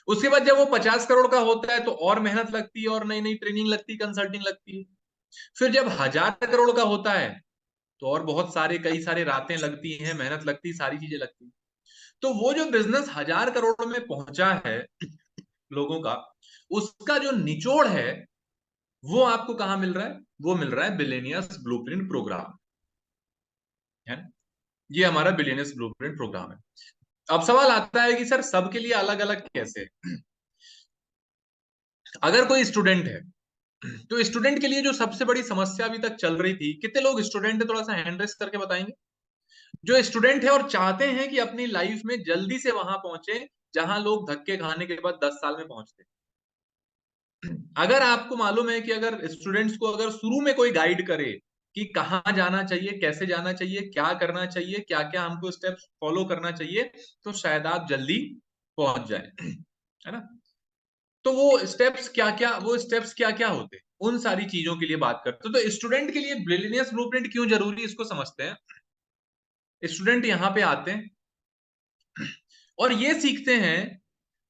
उसके बाद जब वो 50 करोड़ का होता है तो और मेहनत लगती है, और नई नई ट्रेनिंग लगती है, कंसल्टिंग लगती है। फिर जब 1000 करोड़ का होता है तो और बहुत सारे, कई सारे रातें लगती हैं, मेहनत लगती है, सारी चीजें लगती हैं। तो वो जो बिजनेस 1000 करोड़ में पहुंचा है लोगों का, उसका जो निचोड़ है वो आपको कहां मिल रहा है? वो मिल रहा है बिलियनियर्स ब्लूप्रिंट प्रोग्राम, है ना? ये हमारा बिलियनियर्स ब्लूप्रिंट प्रोग्राम है। अब सवाल आता है कि सर सबके लिए अलग अलग कैसे? अगर कोई स्टूडेंट है तो स्टूडेंट के लिए जो सबसे बड़ी समस्या अभी तक चल रही थी, कितने लोग स्टूडेंट है, थोड़ा सा हैंड रेस करके बताएंगे। जो स्टूडेंट है और चाहते हैं कि अपनी लाइफ में जल्दी से वहां पहुंचे जहां लोग धक्के खाने के बाद 10 साल में पहुंचते। अगर आपको मालूम है कि अगर स्टूडेंट्स को अगर शुरू में कोई गाइड करे कि कहाँ जाना चाहिए, कैसे जाना चाहिए, क्या करना चाहिए, क्या क्या हमको स्टेप्स फॉलो करना चाहिए, तो शायद आप जल्दी पहुंच जाए, है ना? तो वो स्टेप्स क्या क्या होते हैं, उन सारी चीजों के लिए बात करते हैं। तो स्टूडेंट के लिए बिलियनियर्स ब्लूप्रिंट क्यों जरूरी है, इसको समझते हैं। स्टूडेंट यहाँ पे आते हैं और ये सीखते हैं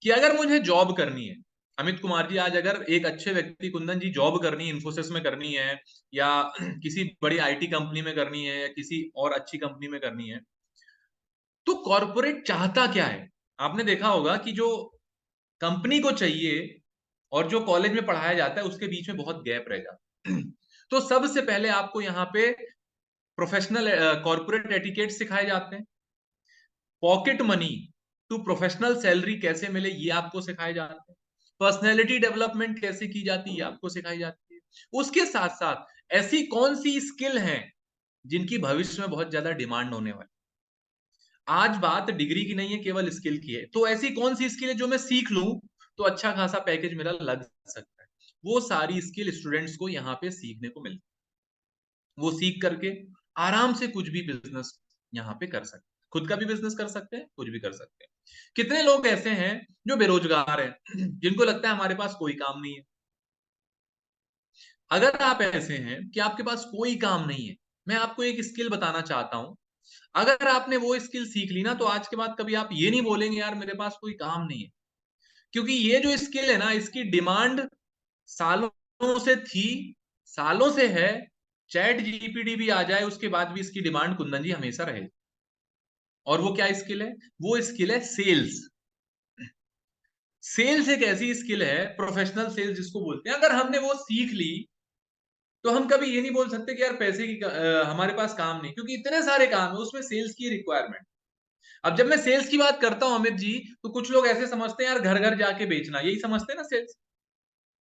कि अगर मुझे जॉब करनी है, अमित कुमार जी, आज अगर एक अच्छे व्यक्ति, कुंदन जी, जॉब करनी है, इन्फोसिस में करनी है, या किसी बड़ी आईटी कंपनी में करनी है, या किसी और अच्छी कंपनी में करनी है, तो कॉर्पोरेट चाहता क्या है? आपने देखा होगा कि जो कंपनी को चाहिए और जो कॉलेज में पढ़ाया जाता है उसके बीच में बहुत गैप रह जाता है। तो सबसे पहले आपको यहाँ पे प्रोफेशनल कॉर्पोरेट एटिकेट सिखाए जाते हैं। Pocket money to professional salary कैसे मिले, ये आपको सिखाए जाते हैं। पर्सनैलिटी डेवलपमेंट कैसे की जाती है, आपको सिखाई जाती है। उसके साथ साथ ऐसी कौन सी स्किल हैं जिनकी भविष्य में बहुत ज्यादा डिमांड होने वाली। आज बात डिग्री की नहीं है, केवल स्किल की है। तो ऐसी कौन सी स्किल है जो मैं सीख लूं तो अच्छा खासा पैकेज मेरा लग सकता है। वो सारी स्किल स्टूडेंट्स को यहाँ पे सीखने को मिलती है। वो सीख करके आराम से कुछ भी बिजनेस यहाँ पे कर सकते हैं, खुद का भी बिजनेस कर सकते हैं, कुछ भी कर सकते हैं। कितने लोग ऐसे हैं जो बेरोजगार हैं, जिनको लगता है हमारे पास कोई काम नहीं है। अगर आप ऐसे हैं कि आपके पास कोई काम नहीं है, मैं आपको एक स्किल बताना चाहता हूं। अगर आपने वो स्किल सीख ली ना, तो आज के बाद कभी आप ये नहीं बोलेंगे यार मेरे पास कोई काम नहीं है। क्योंकि ये जो स्किल है ना, इसकी डिमांड सालों से थी, सालों से है। चैट जीपीटी भी आ जाए उसके बाद भी इसकी डिमांड, कुंदन जी, हमेशा रहे। और वो क्या स्किल है? वो स्किल है सेल्स। सेल्स एक ऐसी स्किल है, प्रोफेशनल सेल्स जिसको बोलते हैं। अगर हमने वो सीख ली तो हम कभी ये नहीं बोल सकते कि यार पैसे की हमारे पास काम नहीं, क्योंकि इतने सारे काम है, उसमें सेल्स की रिक्वायरमेंट। अब जब मैं सेल्स की बात करता हूं अमित जी, तो कुछ लोग ऐसे समझते हैं यार घर घर जाके बेचना, यही समझते हैं ना सेल्स।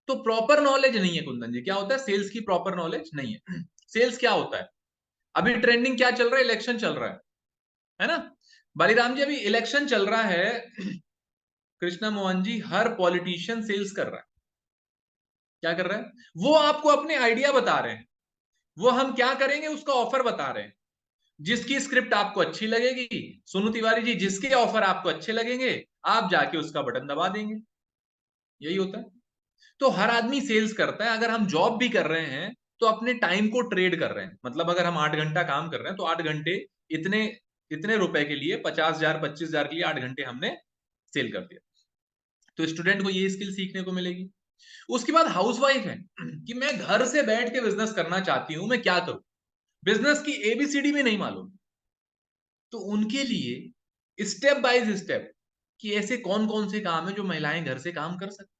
तो प्रॉपर नॉलेज नहीं है कुंदन जी, क्या होता है सेल्स की प्रॉपर नॉलेज नहीं है। सेल्स क्या होता है? अभी ट्रेंडिंग क्या चल रहा है? इलेक्शन चल रहा है ना? बलिराम जी, अभी इलेक्शन चल रहा है, कृष्णा मोहन जी, हर पॉलिटिशियन सेल्स कर रहा है। क्या कर रहा है? वो आपको अपने आइडिया बता रहे हैं, वो हम क्या करेंगे उसका ऑफर बता रहे हैं। जिसकी स्क्रिप्ट आपको अच्छी लगेगी, सोनू तिवारी जी, जिसके ऑफर आपको अच्छे लगेंगे, आप जाके उसका बटन दबा देंगे। यही होता है। तो हर आदमी सेल्स करता है। अगर हम जॉब भी कर रहे हैं तो अपने टाइम को ट्रेड कर रहे हैं। मतलब अगर हम 8 घंटा काम कर रहे हैं तो 8 घंटे इतने इतने रुपए के लिए, 50,000 25,000 के लिए 8 घंटे हमने सेल कर दिया। तो स्टूडेंट को ये स्किल सीखने को मिलेगी। उसके बाद हाउसवाइफ है कि मैं घर से बैठ के बिजनेस करना चाहती हूं, मैं क्या करूं, बिजनेस की एबीसीडी भी नहीं मालूम। तो उनके लिए स्टेप बाय स्टेप कि ऐसे कौन कौन से काम है जो महिलाएं घर से काम कर सकती,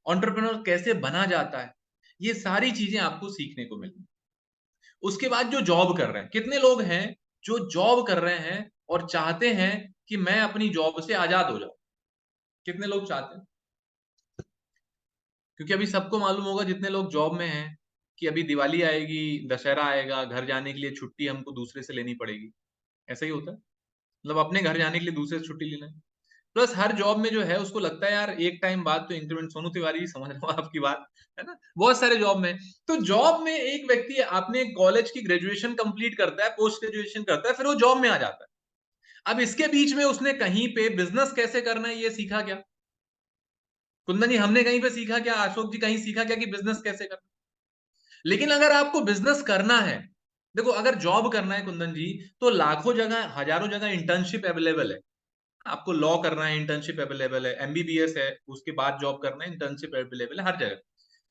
एंटरप्रेन्योर कैसे बना जाता है, ये सारी चीजें आपको सीखने को मिलेंगी। उसके बाद जो जॉब कर रहे हैं, कितने लोग हैं जो जॉब कर रहे हैं और चाहते हैं कि मैं अपनी जॉब से आजाद हो जाऊं? कितने लोग चाहते हैं? क्योंकि अभी सबको मालूम होगा जितने लोग जॉब में हैं कि अभी दिवाली आएगी, दशहरा आएगा, घर जाने के लिए छुट्टी हमको दूसरे से लेनी पड़ेगी। ऐसा ही होता है। मतलब अपने घर जाने के लिए दूसरे से छुट्टी लेना है। प्लस हर जॉब में जो है उसको लगता है यार एक टाइम बाद तो इंक्रीमेंट, सोनू तिवारी जी समझ रहा हूँ आपकी बात, है ना? बहुत सारे जॉब में, तो जॉब में एक व्यक्ति आपने कॉलेज की ग्रेजुएशन कंप्लीट करता है, पोस्ट ग्रेजुएशन करता है, फिर वो जॉब में आ जाता है। अब इसके बीच में उसने कहीं पे बिजनेस कैसे करना है ये सीखा क्या? कुंदन जी, हमने कहीं पे सीखा क्या? अशोक जी, कहीं सीखा क्या कि बिजनेस कैसे करना? लेकिन अगर आपको बिजनेस करना है, देखो अगर जॉब करना है कुंदन जी, तो लाखों जगह, हजारों जगह इंटर्नशिप अवेलेबल है। आपको लॉ करना है, इंटर्नशिप अवेलेबल है, एमबीबीएस है, उसके बाद जॉब करना है, इंटर्नशिप अवेलेबल है हर जगह।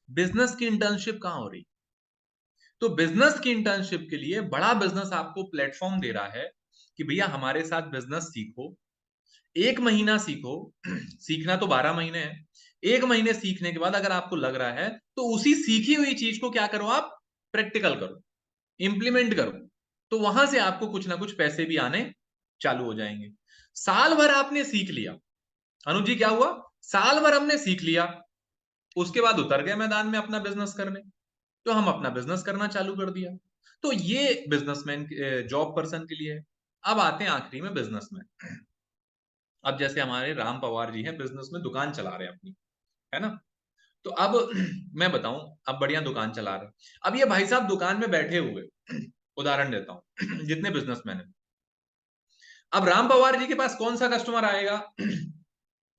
बिजनेस की इंटर्नशिप कहां हो रही? तो बिजनेस की इंटर्नशिप के लिए बड़ा बिजनेस आपको प्लेटफॉर्म दे रहा है कि भैया हमारे साथ बिजनेस सीखो, 1 महीना सीखो। सीखना तो 12 महीने है। 1 महीने सीखने के बाद अगर आपको लग रहा है तो उसी सीखी हुई चीज को क्या करो, आप प्रैक्टिकल करो, इंप्लीमेंट करो। तो वहां से आपको कुछ ना कुछ पैसे भी आने चालू हो जाएंगे। साल भर आपने सीख लिया, अनुज जी क्या हुआ? साल भर हमने सीख लिया, उसके बाद उतर गए मैदान में अपना बिजनेस करने। तो हम अपना बिजनेस करना चालू कर दिया। तो ये बिजनेसमैन, जॉब पर्सन के लिए है। अब आते हैं आखिरी में बिजनेसमैन। अब जैसे हमारे राम पवार जी हैं, बिजनेस में दुकान चला रहे हैं अपनी, है ना? तो अब मैं बताऊं, अब बढ़िया दुकान चला रहे हैं। अब ये भाई साहब दुकान में बैठे हुए, उदाहरण देता हूं, जितने बिजनेसमैन है, अब राम पवार जी के पास कौन सा कस्टमर आएगा?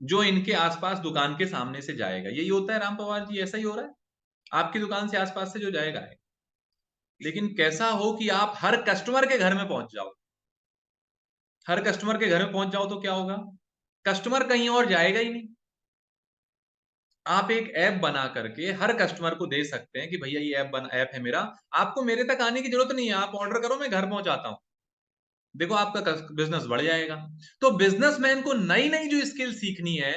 जो इनके आसपास दुकान के सामने से जाएगा। यही होता है राम पवार जी, ऐसा ही हो रहा है। आपकी दुकान से आसपास से जो जाएगा है। लेकिन कैसा हो कि आप हर कस्टमर के घर में पहुंच जाओ। हर कस्टमर के घर में पहुंच जाओ तो क्या होगा? कस्टमर कहीं और जाएगा ही नहीं। आप एक ऐप बना करके हर कस्टमर को दे सकते हैं कि भैया ये ऐप है मेरा, आपको मेरे तक आने की जरूरत नहीं है, आप ऑर्डर करो, मैं घर पहुंचाता हूं। देखो आपका बिजनेस बढ़ जाएगा। तो बिजनेसमैन को नई नई जो स्किल सीखनी है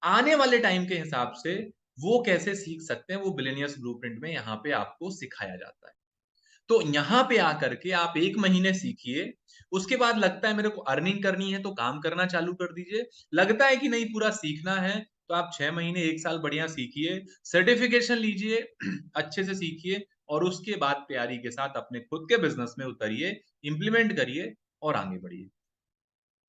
आने वाले टाइम के हिसाब से, वो कैसे सीख सकते हैं, वो बिलियनियर्स ब्लूप्रिंट में यहाँ पे आपको सिखाया जाता है। तो यहाँ पे आकर के आप 1 महीने सीखिए। उसके बाद लगता है मेरे को अर्निंग करनी है तो काम करना चालू कर दीजिए। लगता है कि नहीं पूरा सीखना है तो आप 6 महीने 1 साल बढ़िया सीखिए, सर्टिफिकेशन लीजिए, अच्छे से सीखिए, और उसके बाद तैयारी के साथ अपने खुद के बिजनेस में उतरिए, इंप्लीमेंट करिए और आगे बढ़िए।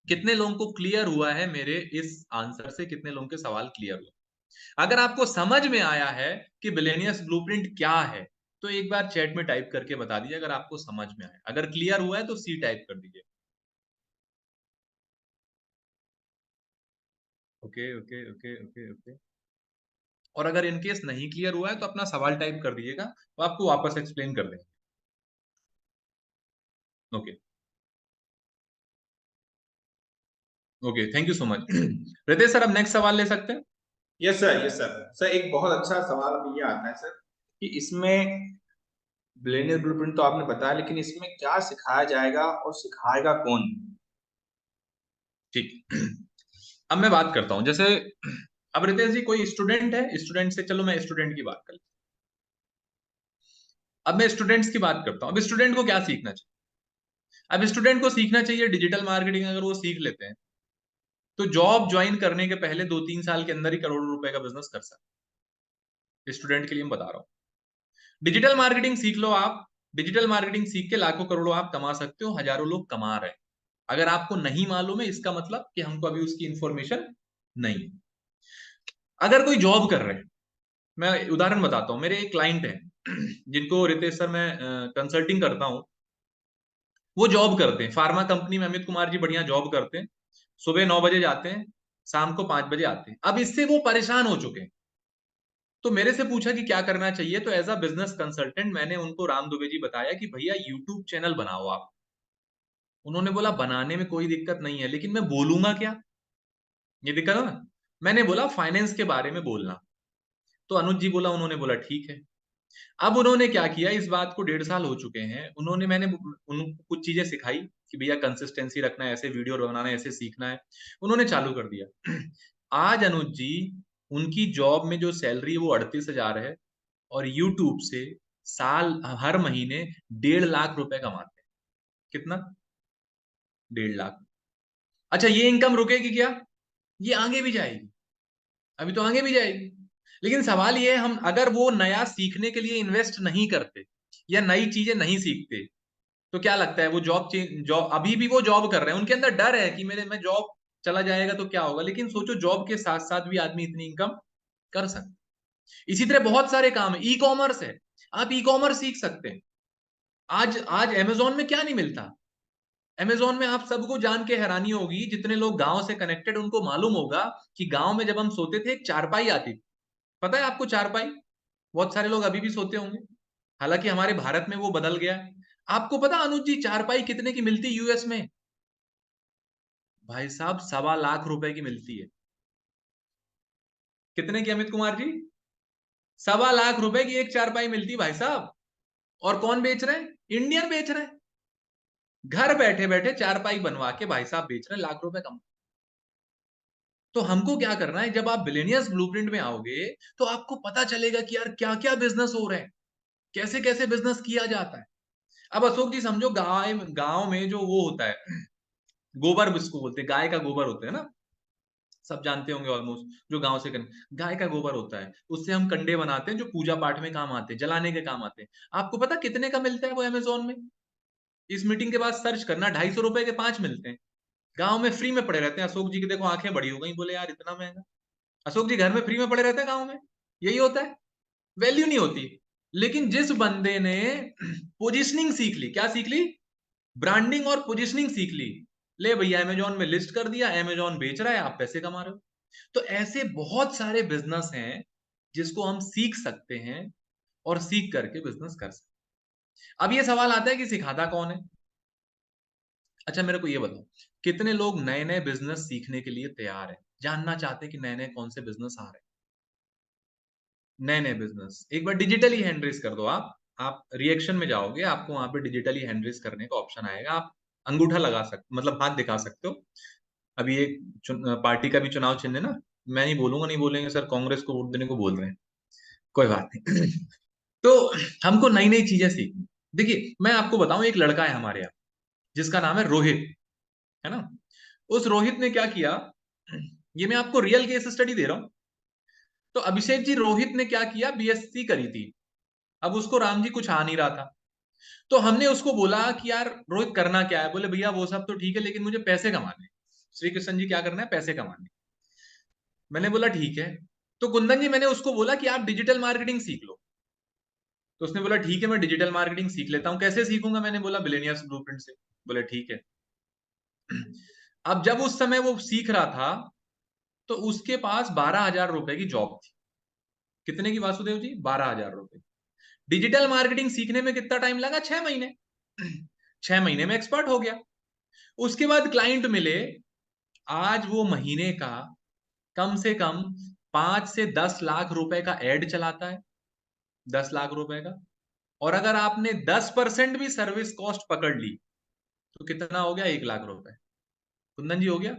कितने लोगों को क्लियर हुआ है मेरे इस आंसर से? कितने लोगों के सवाल क्लियर हुआ? अगर आपको समझ में आया है कि बिलियनियर्स ब्लूप्रिंट क्या है, तो एक बार चैट में टाइप करके बता दीजिए अगर आपको समझ में आया। अगर क्लियर हुआ है तो सी टाइप कर दीजिए। Okay okay okay okay okay. और अगर इनकेस नहीं क्लियर हुआ है तो अपना सवाल टाइप कर दीजिएगा, तो आपको वापस एक्सप्लेन कर देंगे। Okay okay, thank you so much. Ritesh sir, अब नेक्स्ट सवाल ले सकते हैं? Yes sir, yes sir. Sir एक बहुत अच्छा सवाल अब ये आता है सर कि इसमें बिलियनियर ब्लूप्रिंट तो आपने बताया, लेकिन इसमें क्या सिखाया जाएगा और सिखाएगा कौन? ठीक। अब मैं बात करता हूं, जैसे अब रितेश जी कोई स्टूडेंट है, स्टूडेंट से, चलो मैं स्टूडेंट की बात कर लेता हूं। अब मैं स्टूडेंट्स की बात करता हूं। अब स्टूडेंट को क्या सीखना चाहिए? अब स्टूडेंट को सीखना चाहिए डिजिटल मार्केटिंग। अगर वो सीख लेते हैं तो जॉब ज्वाइन करने के पहले 2-3 साल के अंदर ही करोड़ों रुपए का बिजनेस कर सकते हैं। स्टूडेंट के लिए मैं बता रहा हूं, डिजिटल मार्केटिंग सीख लो आप। डिजिटल मार्केटिंग सीख के लाखों करोड़ों आप कमा सकते हो, हजारों लोग कमा रहे हैं। अगर आपको नहीं मालूम है, इसका मतलब कि हमको अभी उसकी इंफॉर्मेशन नहीं। अगर कोई जॉब कर रहे हैं, मैं उदाहरण बताता हूं, मेरे एक क्लाइंट है जिनको रितेश सर मैं कंसल्टिंग करता हूं, वो जॉब करते हैं फार्मा कंपनी में। अमित कुमार जी बढ़िया जॉब करते हैं, सुबह 9 बजे जाते हैं, शाम को 5 बजे आते हैं। अब इससे वो परेशान हो चुके हैं, तो मेरे से पूछा कि क्या करना चाहिए। तो एज अ बिजनेस कंसल्टेंट मैंने उनको राम दुबे जी बताया कि भैया यूट्यूब चैनल बनाओ आप। उन्होंने बोला बनाने में कोई दिक्कत नहीं है, लेकिन मैं बोलूंगा क्या, ये दिक्कत है ना। मैंने बोला फाइनेंस के बारे में बोलना। तो अनुज जी बोला, उन्होंने बोला ठीक है। अब उन्होंने क्या किया, इस बात को 1.5 साल हो चुके हैं, उन्होंने मैंने उनको कुछ चीजें सिखाई कि भैया कंसिस्टेंसी रखना है, ऐसे वीडियो बनाना है, ऐसे सीखना है। उन्होंने चालू कर दिया। आज अनुज जी, उनकी जॉब में जो सैलरी है वो 38,000 है, और यूट्यूब से हर महीने 1.5 लाख रुपए कमाते हैं। कितना? 1.5 लाख। अच्छा, ये इनकम रुकेगी क्या? ये आगे भी जाएगी, अभी तो आगे भी जाएगी। लेकिन सवाल ये है, हम अगर वो नया सीखने के लिए इन्वेस्ट नहीं करते या नई चीजें नहीं सीखते, तो क्या लगता है वो जॉब अभी भी वो जॉब कर रहे हैं, उनके अंदर डर है कि मैं जॉब चला जाएगा तो क्या होगा। लेकिन सोचो, जॉब के साथ साथ भी आदमी इतनी इनकम कर सकता। इसी तरह बहुत सारे काम है, ई कॉमर्स है, आप ई कॉमर्स सीख सकते हैं। आज आज अमेजोन में क्या नहीं मिलता। अमेजोन में आप सबको जान के हैरानी होगी, जितने लोग गांव से कनेक्टेड, उनको मालूम होगा कि गांव में जब हम सोते थे एक चारपाई आती थी। पता है आपको चारपाई? बहुत सारे लोग अभी भी सोते होंगे, हालांकि हमारे भारत में वो बदल गया है। आपको पता अनुज जी, चारपाई कितने की मिलती यूएस में? भाई साहब, 1.25 लाख रुपए की मिलती है। कितने की अमित कुमार जी? 1.25 लाख रुपए की एक चारपाई मिलती भाई साहब। और कौन बेच रहे हैं? इंडियन बेच रहे हैं। घर बैठे बैठे चारपाई बनवा के भाई साहब बेच रहे हैं, लाख रुपए कम। तो हमको क्या करना है, जब आप बिलियनियर्स ब्लूप्रिंट में आओगे तो आपको पता चलेगा कि यार क्या क्या बिजनेस हो रहे हैं, कैसे कैसे बिजनेस किया जाता है। अब अशोक जी समझो, गाय गांव में जो वो होता है, गोबर जिसको बोलते हैं, गाय का गोबर होता है ना, सब जानते होंगे ऑलमोस्ट, जो गांव से गाय का गोबर होता है, उससे हम कंडे बनाते हैं जो पूजा पाठ में काम आते हैं, जलाने के काम आते हैं। आपको पता कितने का मिलता है वो अमेजोन में? इस मीटिंग के बाद सर्च करना, 250 रुपए के 5 मिलते हैं। गांव में फ्री में पड़े रहते हैं। अशोक जी की देखो आंखें बड़ी हो गई, बोले यार इतना महंगा। अशोक जी घर में फ्री में पड़े रहते हैं गांव में, यही होता है, वैल्यू नहीं होती। लेकिन जिस बंदे ने पोजिशनिंग सीख ली, क्या सीख ली? ब्रांडिंग और पोजिशनिंग सीख ली, ले भैया अमेजोन में लिस्ट कर दिया, अमेजोन बेच रहा है, आप पैसे कमा रहे हो। तो ऐसे बहुत सारे बिजनेस हैं जिसको हम सीख सकते हैं और सीख करके बिजनेस कर सकते हैं। अब ये सवाल आता है कि सिखाता कौन है? अच्छा मेरे को ये बताओ, कितने लोग नए नए बिजनेस सीखने के लिए तैयार हैं, जानना चाहते हैं कि नए नए कौन से बिजनेस आ रहे हैं? नए नए बिजनेस एक बार डिजिटली हैंड रेस कर दो। आप रिएक्शन में जाओगे, आपको वहां पे डिजिटली हैंड रेस करने का ऑप्शन आएगा, आप अंगूठा लगा सकते, मतलब हाथ दिखा सकते हो। अभी एक पार्टी का भी चुनाव चिन्ह है ना, मैं नहीं बोलूंगा, नहीं बोलेंगे सर कांग्रेस को वोट देने को बोल रहे हैं, कोई बात नहीं। तो हमको नई नई चीजें सीखनी। देखिए मैं आपको बताऊं, एक लड़का है हमारे यहाँ जिसका नाम है रोहित, है ना। उस रोहित ने क्या किया, ये मैं आपको रियल केस स्टडी दे रहा हूं। तो अभिषेक जी, रोहित ने क्या किया, बीएससी करी थी। अब उसको राम जी कुछ आ नहीं रहा था, तो हमने उसको बोला कि यार रोहित करना क्या है। बोले भैया वो सब तो ठीक है, लेकिन मुझे पैसे कमाने। श्री कृष्ण जी क्या करना है, पैसे कमाने। मैंने बोला ठीक है। तो कुंदन जी, मैंने उसको बोला कि आप डिजिटल मार्केटिंग सीख लो। तो उसने बोला ठीक है, मैं डिजिटल मार्केटिंग सीख लेता हूं। कैसे सीखूंगा? मैंने बोला बिलियनियर्स ब्लूप्रिंट से। बोले ठीक है। अब जब उस समय वो सीख रहा था, तो उसके पास 12,000 रुपए की जॉब थी। कितने की वासुदेव जी? 12,000 रुपए। डिजिटल मार्केटिंग सीखने में कितना टाइम लगा? 6 महीने। 6 महीने में एक्सपर्ट हो गया। उसके बाद क्लाइंट मिले, आज वो महीने का कम से कम 5 से 10 लाख रुपए का एड चलाता है, 10 लाख रुपए का। और अगर आपने 10% भी सर्विस कॉस्ट पकड़ ली, तो कितना हो गया? 1 लाख रुपए। कुंदन जी हो गया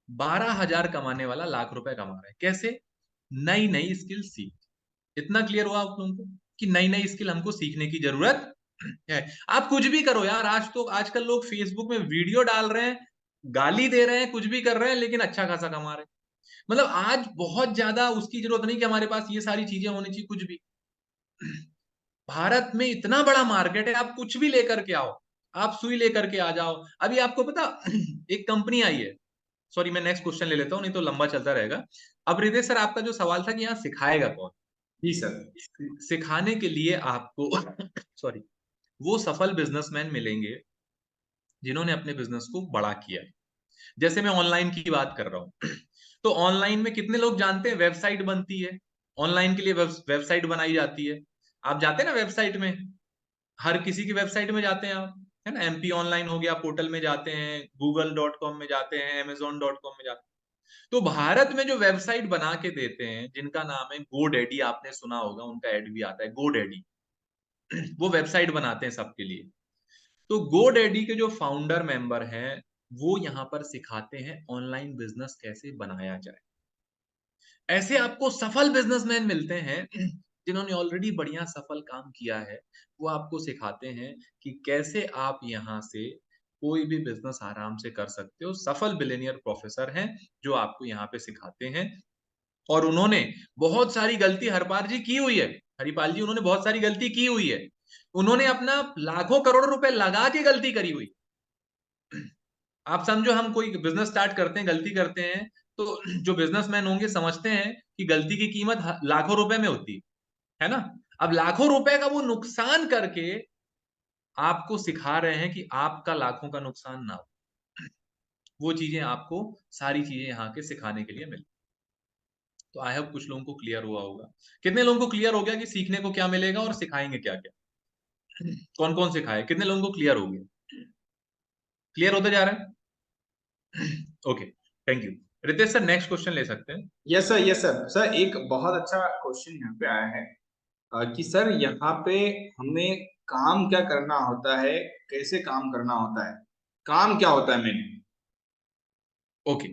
12,000 कमाने वाला, लाख रुपए कमा रहा है। कैसे? नई नई स्किल सीख। इतना क्लियर हुआ आप लोगों को कि नई नई स्किल हमको सीखने की जरूरत है। आप कुछ भी करो यार, आज तो आजकल लोग फेसबुक में वीडियो डाल रहे हैं, गाली दे रहे हैं, कुछ भी कर रहे हैं, लेकिन अच्छा खासा कमा रहे हैं। मतलब आज बहुत ज्यादा उसकी जरूरत नहीं कि हमारे पास ये सारी चीजें होनी चाहिए, कुछ भी। भारत में इतना बड़ा मार्केट है, आप कुछ भी लेकर के आओ, आप सुई लेकर के आ जाओ। अभी आपको पता एक कंपनी आई है, सॉरी मैं नेक्स्ट क्वेश्चन ले लेता हूँ नहीं तो लंबा चलता रहेगा। अब रितेश सर, आपका जो सवाल था कि यहाँ सिखाएगा कौन, जी सर। सिखाने के लिए आपको सॉरी, वो सफल बिजनेसमैन मिलेंगे जिन्होंने अपने बिजनेस को बड़ा किया है। जैसे मैं ऑनलाइन की बात कर रहा हूँ तो ऑनलाइन में कितने लोग जानते हैं वेबसाइट बनती है, ऑनलाइन के लिए वेबसाइट बनाई जाती है। आप जाते हैं ना वेबसाइट में, हर किसी की वेबसाइट में जाते हैं आप, है ना, एमपी ऑनलाइन हो गया, पोर्टल में जाते हैं, google.com में जाते हैं, amazon.com में जाते हैं। तो भारत में जो वेबसाइट बना के देते हैं जिनका नाम है GoDaddy, आपने सुना होगा, उनका एड भी आता है GoDaddy। वो वेबसाइट बनाते हैं सबके लिए। तो GoDaddy के जो फाउंडर मेंबर हैं वो यहाँ पर सिखाते हैं ऑनलाइन बिजनेस कैसे बनाया जाए। ऐसे आपको सफल बिजनेसमैन मिलते हैं जिन्होंने ऑलरेडी बढ़िया सफल काम किया है। वो आपको सिखाते हैं कि कैसे आप यहाँ से कोई भी बिजनेस आराम से कर सकते हो। सफल बिलियनियर प्रोफेसर हैं जो आपको यहाँ पे सिखाते हैं। और उन्होंने बहुत सारी गलती हरपाल जी की हुई है, हरिपाल जी उन्होंने बहुत सारी गलती की हुई है। उन्होंने अपना लाखों करोड़ रुपए लगा के गलती करी हुई। आप समझो, हम कोई बिजनेस स्टार्ट करते हैं, गलती करते हैं, तो जो बिजनेसमैन होंगे समझते हैं कि गलती की कीमत लाखों रुपए में होती है ना। अब लाखों रुपए का वो नुकसान करके आपको सिखा रहे हैं कि आपका लाखों का नुकसान ना हो। वो चीजें आपको, सारी चीजें यहाँ के सिखाने के लिए मिली। तो आई होप कुछ लोगों को क्लियर हुआ होगा। कितने लोगों को क्लियर हो गया कि सीखने को क्या मिलेगा और सिखाएंगे क्या क्या, कौन कौन सिखाए, कितने लोगों को क्लियर हो गया, क्लियर होते जा रहे हैं? Okay, thank you. Ritesh sir next question ले सकते हैं। Yes sir, yes sir. Sir एक बहुत अच्छा क्वेश्चन यहाँ पे आया है कि सर यहाँ पे हमें काम क्या करना होता है, कैसे काम करना होता है, काम क्या होता है मेन। ओके,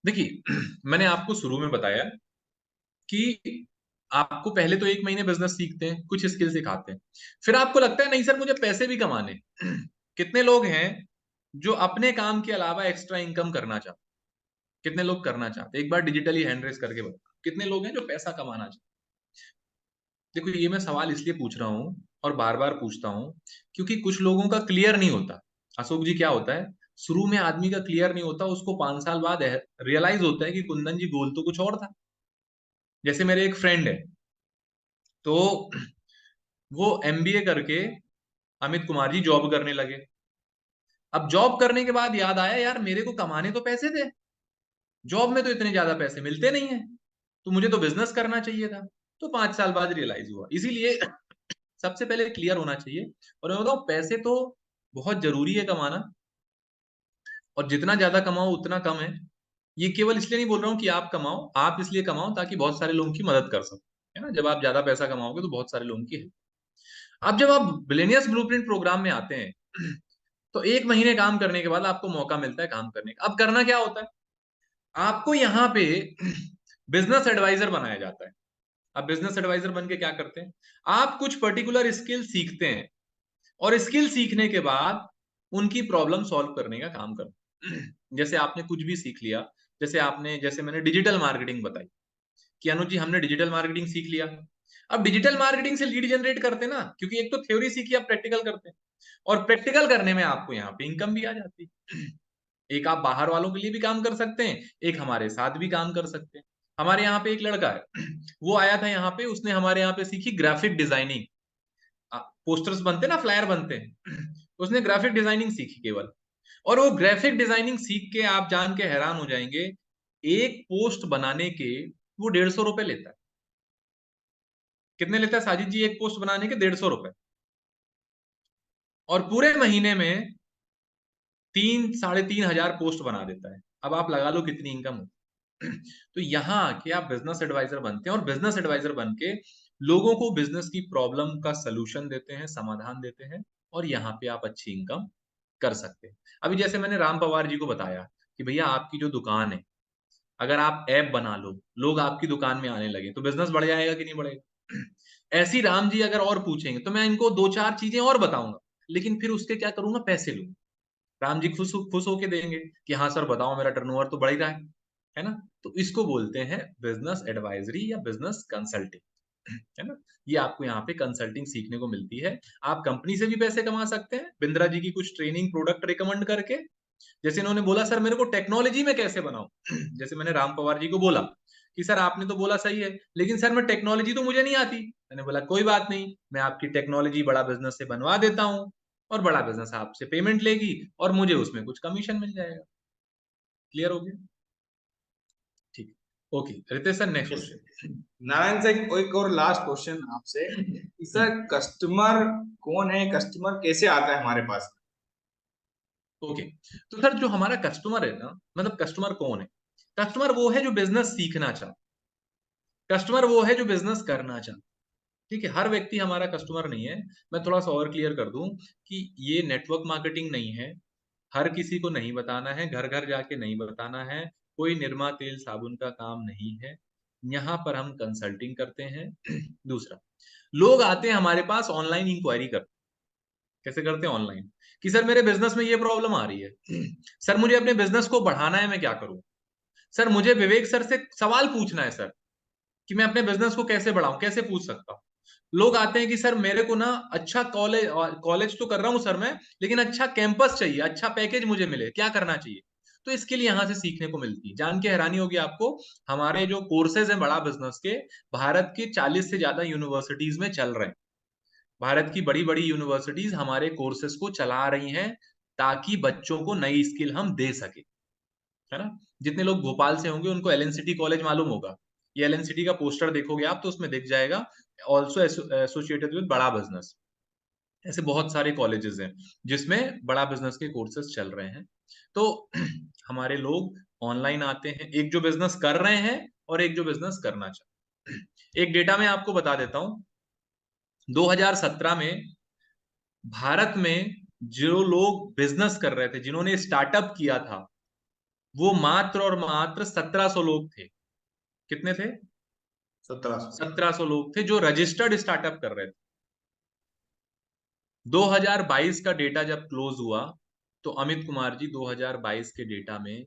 देखिए मैंने आपको शुरू में बताया कि आपको पहले तो 1 महीने बिजनेस सीखते हैं, कुछ स्किल सिखाते हैं, फिर आपको लगता है नहीं सर मुझे पैसे भी कमाने। कितने लोग हैं जो अपने काम के अलावा एक्स्ट्रा इनकम करना चाहते हैं? कितने लोग करना चाहते हैं? एक बार डिजिटली हैंड रेस करके बताओ, कितने लोग हैं जो पैसा कमाना चाहते हैं? देखो ये मैं सवाल इसलिए पूछ रहा हूं और बार बार पूछता हूं क्योंकि कुछ लोगों का क्लियर नहीं होता। अशोक जी क्या होता है, शुरू में आदमी का क्लियर नहीं होता, उसको 5 साल बाद रियलाइज होता है कि कुंदन जी गोल तो कुछ और था। जैसे मेरे एक फ्रेंड है, तो वो एमबीए करके अमित कुमार जी जॉब करने लगे। अब जॉब करने के बाद याद आया यार मेरे को कमाने तो पैसे थे, जॉब में तो इतने ज्यादा पैसे मिलते नहीं है, तो मुझे तो बिजनेस करना चाहिए था। तो 5 साल बाद रियलाइज हुआ। इसीलिए सबसे पहले क्लियर होना चाहिए। और मैं बताऊं, पैसे तो बहुत जरूरी है कमाना, और जितना ज्यादा कमाओ उतना कम है। ये केवल इसलिए नहीं बोल रहा हूँ कि आप कमाओ, आप इसलिए कमाओ ताकि बहुत सारे लोगों की मदद कर सको, है ना। जब आप ज्यादा पैसा कमाओगे तो बहुत सारे लोगों की है। अब जब आप बिलियनियर्स ब्लूप्रिंट प्रोग्राम में आते हैं तो 1 महीने काम करने के बाद आपको मौका मिलता है काम करने का। अब करना क्या होता है, आपको यहाँ पे बिजनेस एडवाइजर बनाया जाता है। अब बिजनेस एडवाइजर बन के क्या करते हैं, आप कुछ पर्टिकुलर स्किल सीखते हैं और स्किल सीखने के बाद उनकी प्रॉब्लम सॉल्व करने का काम करते हैं। जैसे आपने कुछ भी सीख लिया, जैसे मैंने डिजिटल मार्केटिंग बताई कि अनुज जी हमने डिजिटल मार्केटिंग सीख लिया। अब डिजिटल मार्केटिंग से लीड जनरेट करते ना, क्योंकि एक तो थ्योरी सीखी, आप प्रैक्टिकल करते हैं, और प्रैक्टिकल करने में आपको यहाँ पे इनकम भी आ जाती है। एक आप बाहर वालों के लिए भी काम कर सकते हैं, एक हमारे साथ भी काम कर सकते हैं। हमारे यहाँ पे एक लड़का है, वो आया था यहाँ पे, उसने हमारे यहाँ पे सीखी ग्राफिक डिजाइनिंग। पोस्टर्स बनते ना, फ्लायर बनते हैं, उसने ग्राफिक डिजाइनिंग सीखी केवल। और वो ग्राफिक डिजाइनिंग सीख के आप जान के हैरान हो जाएंगे, एक पोस्ट बनाने के वो 150 रुपए लेता है। कितने लेता है साजिद जी एक पोस्ट बनाने के? 150 रुपए। और पूरे महीने में 3-3.5 हजार पोस्ट बना देता है। अब आप लगा लो कितनी इनकम होती है। तो यहाँ आके आप बिजनेस एडवाइजर बनते हैं, और बिजनेस एडवाइजर बन के लोगों को बिजनेस की प्रॉब्लम का सलूशन देते हैं, समाधान देते हैं, और यहाँ पे आप अच्छी इनकम कर सकते हैं। अभी जैसे मैंने राम पवार जी को बताया कि भैया आपकी जो दुकान है, अगर आप ऐप बना लो, लोग आपकी दुकान में आने लगे, तो बिजनेस बढ़ जाएगा कि नहीं बढ़ेगा? ऐसी राम जी अगर और पूछेंगे तो मैं इनको 2-4 चीजें और बताऊंगा, लेकिन फिर उसके क्या करूंगा, पैसे लूंगा। राम जी खुश खुश होके देंगे कि हाँ सर बताओ मेरा टर्नओवर तो बढ़ ही रहा है ना। तो इसको बोलते हैं बिजनेस एडवाइजरी या बिजनेस कंसल्टिंग। है ना। ये आपको यहाँ पे कंसल्टिंग सीखने को मिलती है। आप कंपनी से भी पैसे कमा सकते हैं बिंद्रा जी की कुछ ट्रेनिंग प्रोडक्ट रिकमेंड करके। जैसे इन्होंने बोला सर मेरे को टेक्नोलॉजी में कैसे बनाऊं, जैसे मैंने राम पवार जी को बोला कि सर आपने तो बोला सही है, लेकिन सर मैं टेक्नोलॉजी तो मुझे नहीं आती। मैंने बोला कोई बात नहीं, मैं आपकी टेक्नोलॉजी बड़ा बिजनेस से बनवा देता हूं, और बड़ा बिजनेस आपसे पेमेंट लेगी और मुझे उसमें कुछ कमीशन मिल जाएगा। क्लियर हो गया? ठीक, okay Ritesh sir next Yes. Question. Narayan से एक और लास्ट क्वेश्चन आपसे कि सर कस्टमर कौन है, कस्टमर कैसे आता है हमारे पास? ओके, तो सर जो हमारा कस्टमर है ना, मतलब कस्टमर कौन है? कस्टमर वो है जो बिजनेस सीखना चाहता, कस्टमर वो है जो बिजनेस करना चाहता। ठीक है, हर व्यक्ति हमारा कस्टमर नहीं है। मैं थोड़ा सा और क्लियर कर दूं कि ये नेटवर्क मार्केटिंग नहीं है, हर किसी को नहीं बताना है, घर घर जाके नहीं बताना है, कोई निरमा तेल साबुन का काम नहीं है। यहाँ पर हम कंसल्टिंग करते हैं। दूसरा, लोग आते हैं हमारे पास ऑनलाइन इंक्वायरी करते। कैसे करते हैं? ऑनलाइन, कि सर मेरे बिजनेस में ये प्रॉब्लम आ रही है, सर मुझे अपने बिजनेस को बढ़ाना है, मैं क्या करूं? सर मुझे विवेक सर से सवाल पूछना है सर, कि मैं अपने बिजनेस को कैसे बढ़ाऊं, कैसे पूछ सकता हूं। लोग आते हैं कि सर मेरे को ना अच्छा कॉलेज कॉलेज तो कर रहा हूं सर मैं, लेकिन अच्छा कैंपस चाहिए, अच्छा पैकेज मुझे मिले, क्या करना चाहिए? तो इसके लिए यहां से सीखने को मिलती है। जान के हैरानी होगी आपको, हमारे जो कोर्सेज हैं बड़ा बिजनेस के, भारत की 40 से ज्यादा यूनिवर्सिटीज में चल रहे हैं। भारत की बड़ी बड़ी यूनिवर्सिटीज हमारे कोर्सेज को चला रही हैं, ताकि बच्चों को नई स्किल हम दे सके, है ना। जितने लोग भोपाल से होंगे उनको एलएनसीटी कॉलेज मालूम होगा। ये एलएनसीटी का पोस्टर देखोगे आप तो उसमें दिख जाएगा, ऑल्सो एसोसिएटेड विद बड़ा बिजनेस। ऐसे बहुत सारे कॉलेजेस हैं जिसमें बड़ा बिजनेस के कोर्सेज चल रहे हैं। तो हमारे लोग ऑनलाइन आते हैं, एक जो बिजनेस कर रहे हैं और एक जो बिजनेस करना चाहते हैं। एक डेटा मैं आपको बता देता हूं, 2017 में भारत में जो लोग बिजनेस कर रहे थे, जिन्होंने स्टार्टअप किया था, वो मात्र और मात्र 1700 लोग थे। कितने थे? 1700। 1700 लोग थे जो रजिस्टर्ड स्टार्टअप कर रहे थे। 2022 का डेटा जब क्लोज हुआ, तो अमित कुमार जी 2022 के डेटा में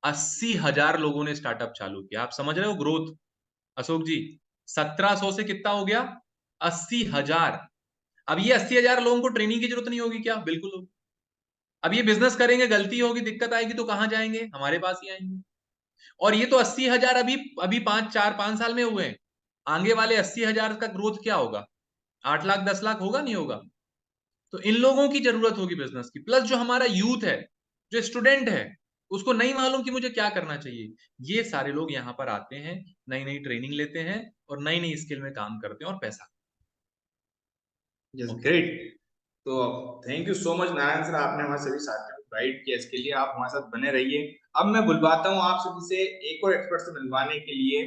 80,000 लोगों ने स्टार्टअप चालू किया। आप समझ रहे हो ग्रोथ अशोक जी? 1700 से कितना हो गया? 80,000। अब ये 80,000 लोगों को ट्रेनिंग की जरूरत नहीं होगी क्या? बिल्कुल होगी। अब ये बिजनेस करेंगे, गलती होगी, दिक्कत आएगी तो कहां जाएंगे? हमारे पास ही आएंगे। और ये तो 80,000 अभी अभी 5 साल में हुए हैं। आगे वाले 80,000 का ग्रोथ क्या होगा? 8 लाख 10 लाख होगा, नहीं होगा? तो इन लोगों की जरूरत होगी बिजनेस की। प्लस जो हमारा यूथ है, जो स्टूडेंट है, उसको नहीं मालूम कि मुझे क्या करना चाहिए, ये सारे लोग यहाँ पर आते हैं, नई नई ट्रेनिंग लेते हैं और नई नई स्किल में काम करते हैं और पैसा। Yes okay. ग्रेट। तो thank you so much Narayan sir, आपने हमारे सभी साथियों को गाइड किया, इसके लिए आप हमारे साथ बने रहिए। अब मैं बुलवाता हूँ आप सभी से एक और एक्सपर्ट से मिलवाने के लिए,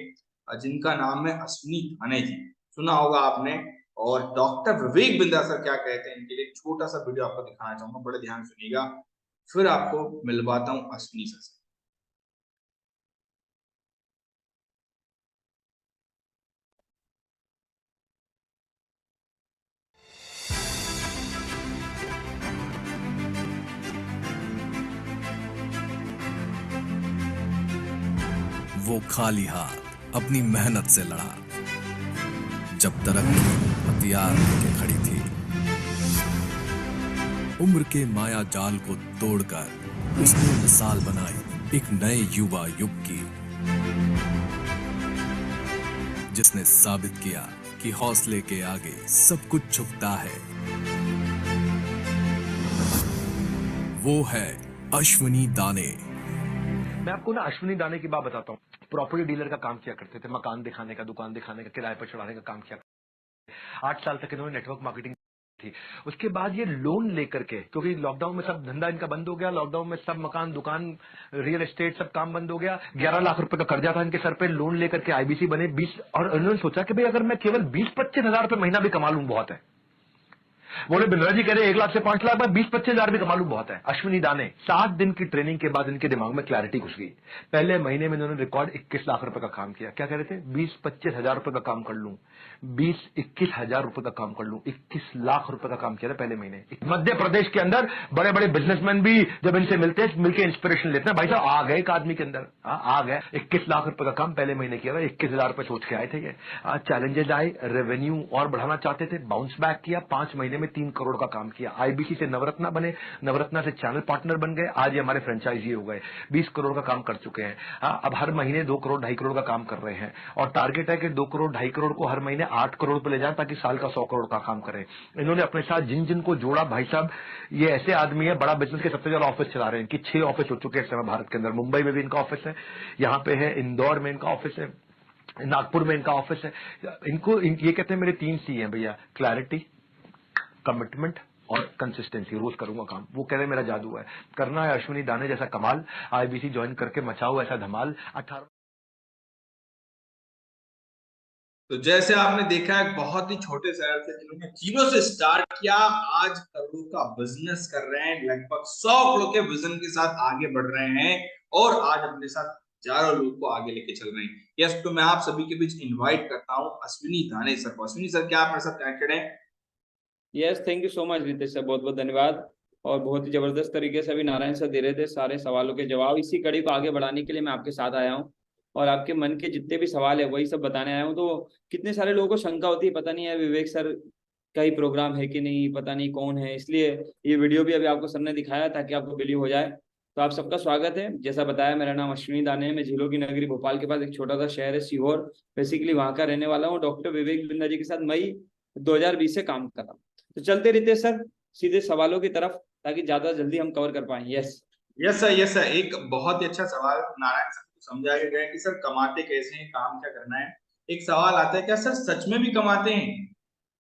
जिनका नाम है अश्विनी थाने जी। सुना होगा आपने। और डॉक्टर विवेक बिंद्रा सर क्या कहते हैं इनके लिए एक छोटा सा वीडियो आपको दिखाना चाहूंगा, बड़े ध्यान सुनिएगा, फिर आपको मिलवाता हूँ अश्विनी सर से। वो खाली हाथ अपनी मेहनत से लड़ा, जब तरक्की हथियार लेके खड़ी थी। उम्र के माया जाल को तोड़कर उसने मिसाल बनाई एक नए युवा युग की, जिसने साबित किया कि हौसले के आगे सब कुछ झुकता है। वो है अश्विनी दाने। मैं आपको ना अश्विनी दाने की बात बताता हूँ। प्रॉपर्टी डीलर का काम किया करते थे, मकान दिखाने का, दुकान दिखाने का, किराए पर चढ़ाने का काम किया। 8 साल तक इन्होंने नेटवर्क मार्केटिंग थी। उसके बाद ये लोन लेकर के, क्योंकि लॉकडाउन में सब धंधा इनका बंद हो गया, लॉकडाउन में सब मकान दुकान रियल एस्टेट सब काम बंद हो गया। 11 लाख रुपए का कर्जा था इनके सर पे, लोन लेकर के आईबीसी बने 20, और इन्होंने सोचा कि भाई अगर मैं केवल 20-25 हजार रुपए महीना भी कमा लूं बहुत है। बोले बिंद्रा जी कह रहे 1 लाख से 5 लाख में 20-25 हजार भी कमा लूं बहुत है। अश्विनी दाने 7 दिन की ट्रेनिंग के बाद इनके दिमाग में क्लैरिटी घुस गई। पहले महीने में इन्होंने रिकॉर्ड 21 लाख रुपए का काम किया। क्या कह रहे थे? 20-25 हजार रुपए का काम कर लूं, 20-21 हजार रुपए का काम कर लूं। 21 लाख रुपए का काम किया था पहले महीने। मध्य प्रदेश के अंदर बड़े बड़े बिजनेसमैन भी जब इनसे मिलते हैं, मिलकर इंस्पिरेशन लेते हैं। भाई साहब आ गए एक आदमी के अंदर, आ गए 21 लाख रुपए का काम पहले महीने किया था। 21 हजार रुपए सोच के आए थे ये। चैलेंजेस आए, रेवेन्यू और बढ़ाना चाहते थे, बाउंस बैक किया। 5 महीने में 3 करोड़ का काम किया। आईबीसी से नवरत्ना बने, नवरत्ना से चैनल पार्टनर बन गए। आज ये हमारे फ्रेंचाइजी हो गए, 20 करोड़ का काम कर चुके हैं। अब हर महीने 2 करोड़ 2.5 करोड़ का काम कर रहे हैं और टारगेट है कि 2 करोड़ 2.5 करोड़ को हर महीने 8 करोड़ पे ले जाएं ताकि साल का 100 करोड़ का काम करें। इन्होंने अपने साथ जिन जिन को जोड़ा, भाई साहब ये ऐसे आदमी है, बड़ा बिजनेस के सबसे ज्यादा ऑफिस चला रहे हैं। इनकी 6 ऑफिस हो चुके हैं इस समय भारत के अंदर। मुंबई में भी इनका ऑफिस है, यहाँ पे है, इंदौर में इनका ऑफिस है, नागपुर में इनका ऑफिस है। ये कहते हैं मेरे 3 सी हैं भैया, क्लैरिटी, कमिटमेंट और कंसिस्टेंसी। रोज करूंगा काम, वो कह रहे मेरा जादू है। करना है अश्विनी दाने जैसा कमाल, आईबीसी ज्वाइन करके मचाओ ऐसा धमाल। 18 तो जैसे आपने देखा एक बहुत ही छोटे शहर से जिन्होंने 0 से स्टार्ट किया, आज करोड़ों का बिजनेस कर रहे हैं, लगभग 100 करोड़ के विजन के साथ आगे बढ़ रहे हैं और आज अपने साथ हजारों लोग को आगे लेके चल रहे हैं। यस, तो मैं आप सभी के बीच इनवाइट करता हूं अश्विनी दाने सर को। अश्विनी सर, क्या आप मेरे साथ कनेक्टेड हैं? Yes, thank you so much Ritesh sir, बहुत बहुत धन्यवाद। और बहुत ही जबरदस्त तरीके से अभी नारायण सर दे रहे थे सारे सवालों के जवाब। इसी कड़ी को आगे बढ़ाने के लिए मैं आपके साथ आया हूँ और आपके मन के जितने भी सवाल है वही सब बताने आया हूँ। तो कितने सारे लोगों को शंका होती है, पता नहीं है विवेक सर का ही प्रोग्राम है कि नहीं, पता नहीं कौन है, इसलिए ये वीडियो भी अभी आपको सर ने दिखाया ताकि आपको बिलीव हो जाए। तो आप सबका स्वागत है। जैसा बताया, मेरा नाम अश्विनी दाने है, मैं झीलों की नगरी भोपाल के पास एक छोटा सा शहर है सीहोर, बेसिकली वहाँ का रहने वाला हूँ। डॉक्टर विवेक बिंद्रा जी के साथ मई 2020 से काम कर रहा हूँ। तो चलते रितेश सर सीधे सवालों की तरफ, ताकि ज्यादा जल्दी हम कवर कर पाए। यस यस सर, एक बहुत ही अच्छा सवाल नारायण सर को समझाया गया है कि सर कमाते कैसे हैं, काम क्या करना है। एक सवाल आता है, क्या सर सच में भी कमाते हैं?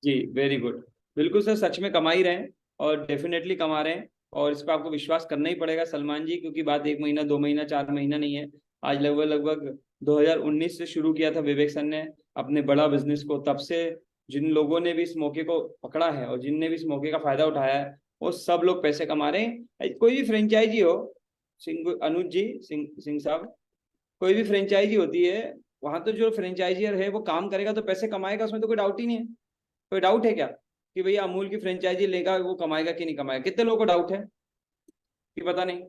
जी, वेरी गुड। बिल्कुल सर, सच में कमा ही रहे हैं और डेफिनेटली कमा रहे हैं। और इस पर आपको विश्वास करना ही पड़ेगा सलमान जी, क्योंकि बात 1 महीना 2 महीना 4 महीना नहीं है। आज लगभग 2019 से शुरू किया था विवेक सर ने अपने बड़ा बिजनेस को। तब से जिन लोगों ने भी इस मौके को पकड़ा है और जिनने भी इस मौके का फायदा उठाया है, वो सब लोग पैसे कमा रहे हैं। कोई भी फ्रेंचाइजी हो, अनुज जी सिंह साहब, कोई भी फ्रेंचाइजी होती है, वहां तो जो फ्रेंचाइजियर है वो काम करेगा तो पैसे कमाएगा, उसमें तो कोई डाउट ही नहीं है। कोई डाउट है क्या कि भैया अमूल की फ्रेंचाइजी लेगा वो कमाएगा कि नहीं कमाएगा? कितने लोगों को डाउट है कि पता नहीं?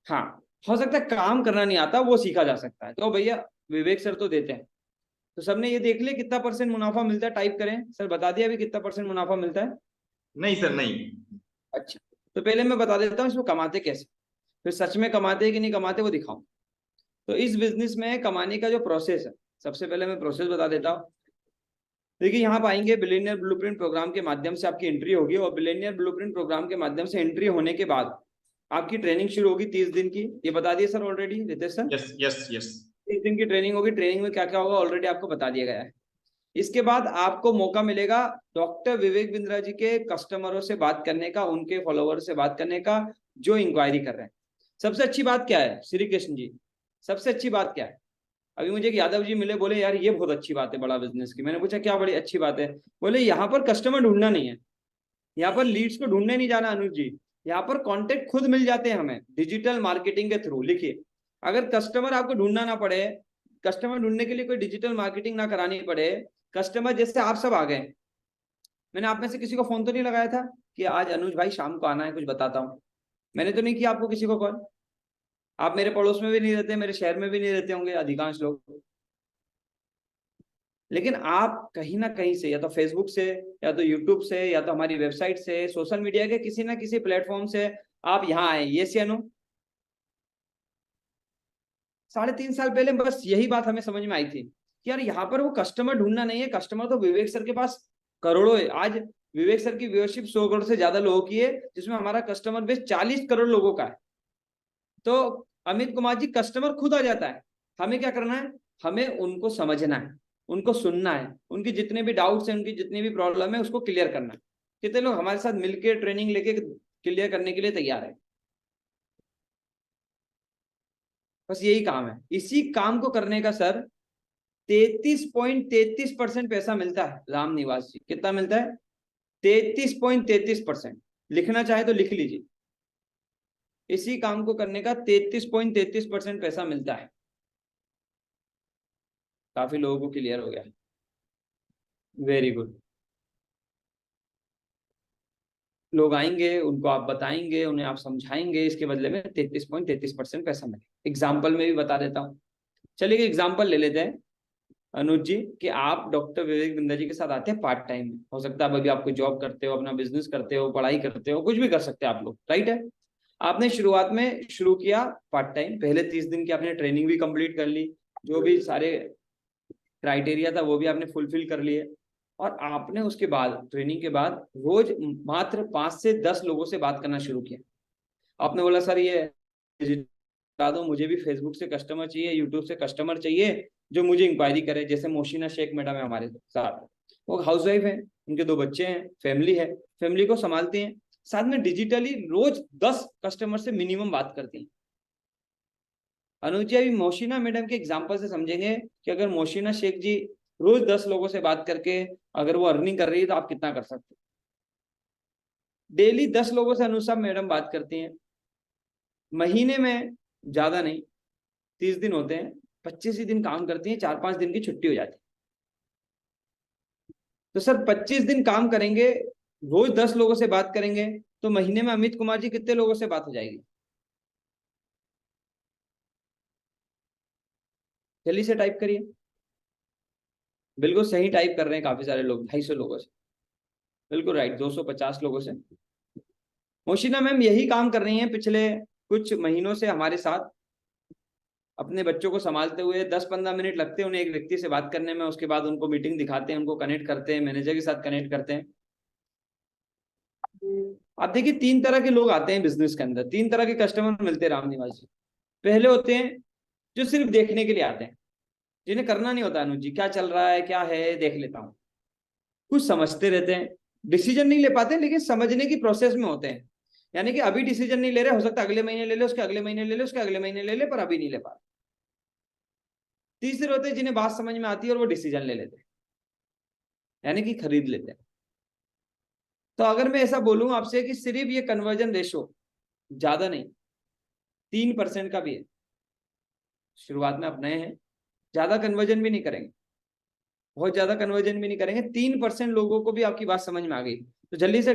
हाँ, हो सकता है काम करना नहीं आता, वो सीखा जा सकता है। तो भैया विवेक सर तो देते हैं। तो सबने ये देख लिया कितना % मुनाफा मिलता है? टाइप करें सर, बता दिया अभी कितना % मुनाफा मिलता है? नहीं सर, नहीं। अच्छा, तो पहले मैं बता देता हूँ इसको कमाते कैसे, फिर सच में कमाते हैं कि नहीं कमाते वो दिखाऊं। तो इस बिजनेस में कमाने का जो प्रोसेस है, सबसे पहले मैं प्रोसेस बता देता हूँ। देखिए, यहाँ पाएंगे बिलियनियर ब्लूप्रिंट प्रोग्राम के माध्यम से आपकी एंट्री होगी और बिलियनियर ब्लूप्रिंट प्रोग्राम के माध्यम से एंट्री होने के बाद आपकी ट्रेनिंग शुरू होगी 30 दिन की। ये बता दिए sir already Ritesh sir? Yes yes yes. 30 दिन की ट्रेनिंग होगी। ट्रेनिंग में क्या क्या होगा ऑलरेडी आपको बता दिया गया है। इसके बाद आपको मौका मिलेगा डॉक्टर विवेक बिंद्रा जी के कस्टमरों से बात करने का, उनके फॉलोअर से बात करने का, जो इंक्वायरी कर रहे हैं। सबसे अच्छी बात क्या है श्री कृष्ण जी, सबसे अच्छी बात क्या है? अभी मुझे एक यादव जी मिले, बोले यार ये बहुत अच्छी बात है बड़ा बिजनेस की। मैंने पूछा क्या बड़ी अच्छी बात है? बोले यहाँ पर कस्टमर ढूंढना नहीं है, यहाँ पर लीड्स को ढूंढने नहीं जाना अनुज जी, यहाँ पर कॉन्टेक्ट खुद मिल जाते हैं हमें डिजिटल मार्केटिंग के थ्रू। लिखिए, अगर कस्टमर आपको ढूंढना ना पड़े, कस्टमर ढूंढने के लिए कोई डिजिटल मार्केटिंग ना करानी पड़े, कस्टमर जैसे आप सब आ गए, मैंने आप में से किसी को फोन तो नहीं लगाया था कि आज अनुज भाई शाम को आना है, कुछ बताता हूँ? मैंने तो नहीं किया आपको किसी को कॉल। आप मेरे पड़ोस में भी नहीं रहते, मेरे शहर में भी नहीं रहते होंगे अधिकांश लोग, लेकिन आप कहीं ना कहीं से, या तो फेसबुक से, या तो यूट्यूब से, या तो हमारी वेबसाइट से, सोशल मीडिया के किसी ना किसी प्लेटफॉर्म से आप यहाँ आए। ये से अनु 3.5 साल पहले बस यही बात हमें समझ में आई थी कि यार यहाँ पर वो कस्टमर ढूंढना नहीं है, कस्टमर तो विवेक सर के पास करोड़ों है। आज विवेक सर की व्यूअरशिप 100 करोड़ से ज्यादा लोगों की है, जिसमें हमारा कस्टमर बेस 40 करोड़ लोगों का है। तो अमित कुमार जी, कस्टमर खुद आ जाता है, हमें क्या करना है? हमें उनको समझना है, उनको सुनना है, उनकी जितने भी डाउट्स हैं, उनकी जितनी भी प्रॉब्लम है उसको क्लियर करना है। कितने लोग हमारे साथ मिलकर ट्रेनिंग लेके क्लियर करने के लिए तैयार है? बस यही काम है। इसी काम को करने का सर 33.33% पैसा मिलता है राम निवास जी। कितना मिलता है? 33.33%। लिखना चाहे तो लिख लीजिए, इसी काम को करने का 33.33% पैसा मिलता है। काफी लोगों को क्लियर हो गया, वेरी गुड। लोग आएंगे, उनको आप बताएंगे, उन्हें आप समझाएंगे, इसके बदले में 33.33% पैसा मिले। एग्जाम्पल में भी बता देता हूँ, चलिए एग्जाम्पल ले लेते हैं अनुज जी, कि आप डॉक्टर विवेक बिंदा जी के साथ आते हैं पार्ट टाइम में। हो सकता है अभी आप कोई जॉब करते हो, अपना बिजनेस करते हो, पढ़ाई करते हो, कुछ भी कर सकते हैं आप लोग, राइट है। आपने शुरुआत में शुरू किया पार्ट टाइम, पहले 30 दिन की आपने ट्रेनिंग भी कंप्लीट कर ली, जो भी सारे क्राइटेरिया था वो भी आपने फुलफिल कर लिए, और आपने उसके बाद ट्रेनिंग के बाद रोज मात्र 5 से 10 लोगों से बात करना शुरू किया। आपने बोला सर ये बता दो, मुझे भी फेसबुक से कस्टमर चाहिए, यूट्यूब से कस्टमर चाहिए जो मुझे इंक्वायरी करे। जैसे मोशिना शेख मैडम है हमारे साथ, वो हाउसवाइफ है, उनके 2 बच्चे हैं, फैमिली है, फैमिली को संभालती हैं, साथ में डिजिटली रोज 10 कस्टमर से मिनिमम बात करती हैं। अनुज जी अभी मोशिना मैडम के एग्जाम्पल से समझेंगे कि अगर मोशिना शेख जी रोज 10 लोगों से बात करके अगर वो अर्निंग कर रही है तो आप कितना कर सकते हैं। डेली 10 लोगों से अनुसार मैडम बात करती हैं, महीने में ज्यादा नहीं 30 दिन होते हैं, 25 ही दिन काम करती हैं, 4-5 दिन की छुट्टी हो जाती है। तो सर 25 दिन काम करेंगे, रोज 10 लोगों से बात करेंगे, तो महीने में अमित कुमार जी कितने लोगों से बात हो जाएगी? जल्दी से टाइप करिए, बिल्कुल सही टाइप कर रहे हैं काफी सारे लोग, 250 लोगों से, बिल्कुल राइट, 250 लोगों से। मोशिना मैम यही काम कर रही हैं पिछले कुछ महीनों से हमारे साथ, अपने बच्चों को संभालते हुए 10-15 मिनट लगते हैं उन्हें एक व्यक्ति से बात करने में, उसके बाद उनको मीटिंग दिखाते हैं, उनको कनेक्ट करते हैं, मैनेजर के साथ कनेक्ट करते हैं। आप देखिए 3 तरह के लोग आते हैं बिजनेस के अंदर, 3 तरह के कस्टमर मिलते हैं रामनिवास जी। पहले होते हैं जो सिर्फ देखने के लिए आते हैं, जिन्हें करना नहीं होता, अनुज जी क्या चल रहा है, क्या है, देख लेता हूँ। कुछ समझते रहते हैं, डिसीजन नहीं ले पाते, लेकिन समझने की प्रोसेस में होते हैं, यानी कि अभी डिसीजन नहीं ले रहे, हो सकता है अगले महीने ले ले, उसके अगले महीने ले ले, उसके अगले महीने ले ले, पर अभी नहीं ले पा रहे। तीसरे होते हैं जिन्हें बात समझ में आती है और वो डिसीजन ले लेते हैं, यानी कि खरीद लेते हैं। तो अगर मैं ऐसा बोलूं आपसे कि सिर्फ ये कन्वर्जन रेशो ज्यादा नहीं 3% का भी है, शुरुआत में आप नए हैं, ज्यादा कन्वर्जन भी नहीं करेंगे, बहुत ज्यादा कन्वर्जन भी नहीं करेंगे, 3% लोगों को भी आपकी बात समझ में आ गई, तो जल्दी से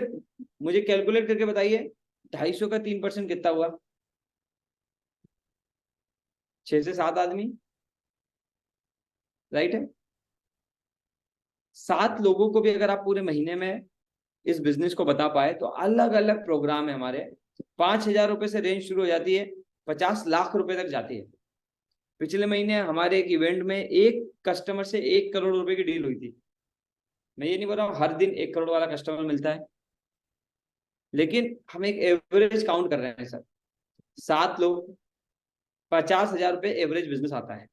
मुझे कैलकुलेट करके बताइए 250 का 3% कितना हुआ? 6 से 7 आदमी, राइट है। 7 लोगों को भी अगर आप पूरे महीने में इस बिजनेस को बता पाए, तो अलग अलग प्रोग्राम है हमारे, 5,000 रुपए से रेंज शुरू हो जाती है, 50 लाख रुपए तक जाती है। पिछले महीने हमारे एक इवेंट में एक कस्टमर से 1 करोड़ रुपए की डील हुई थी। मैं ये नहीं बोल रहा हूँ हर दिन 1 करोड़ वाला कस्टमर मिलता है, लेकिन हम एक एवरेज काउंट कर रहे हैं सर, 7 लोग 50,000 रुपए एवरेज बिजनेस आता है,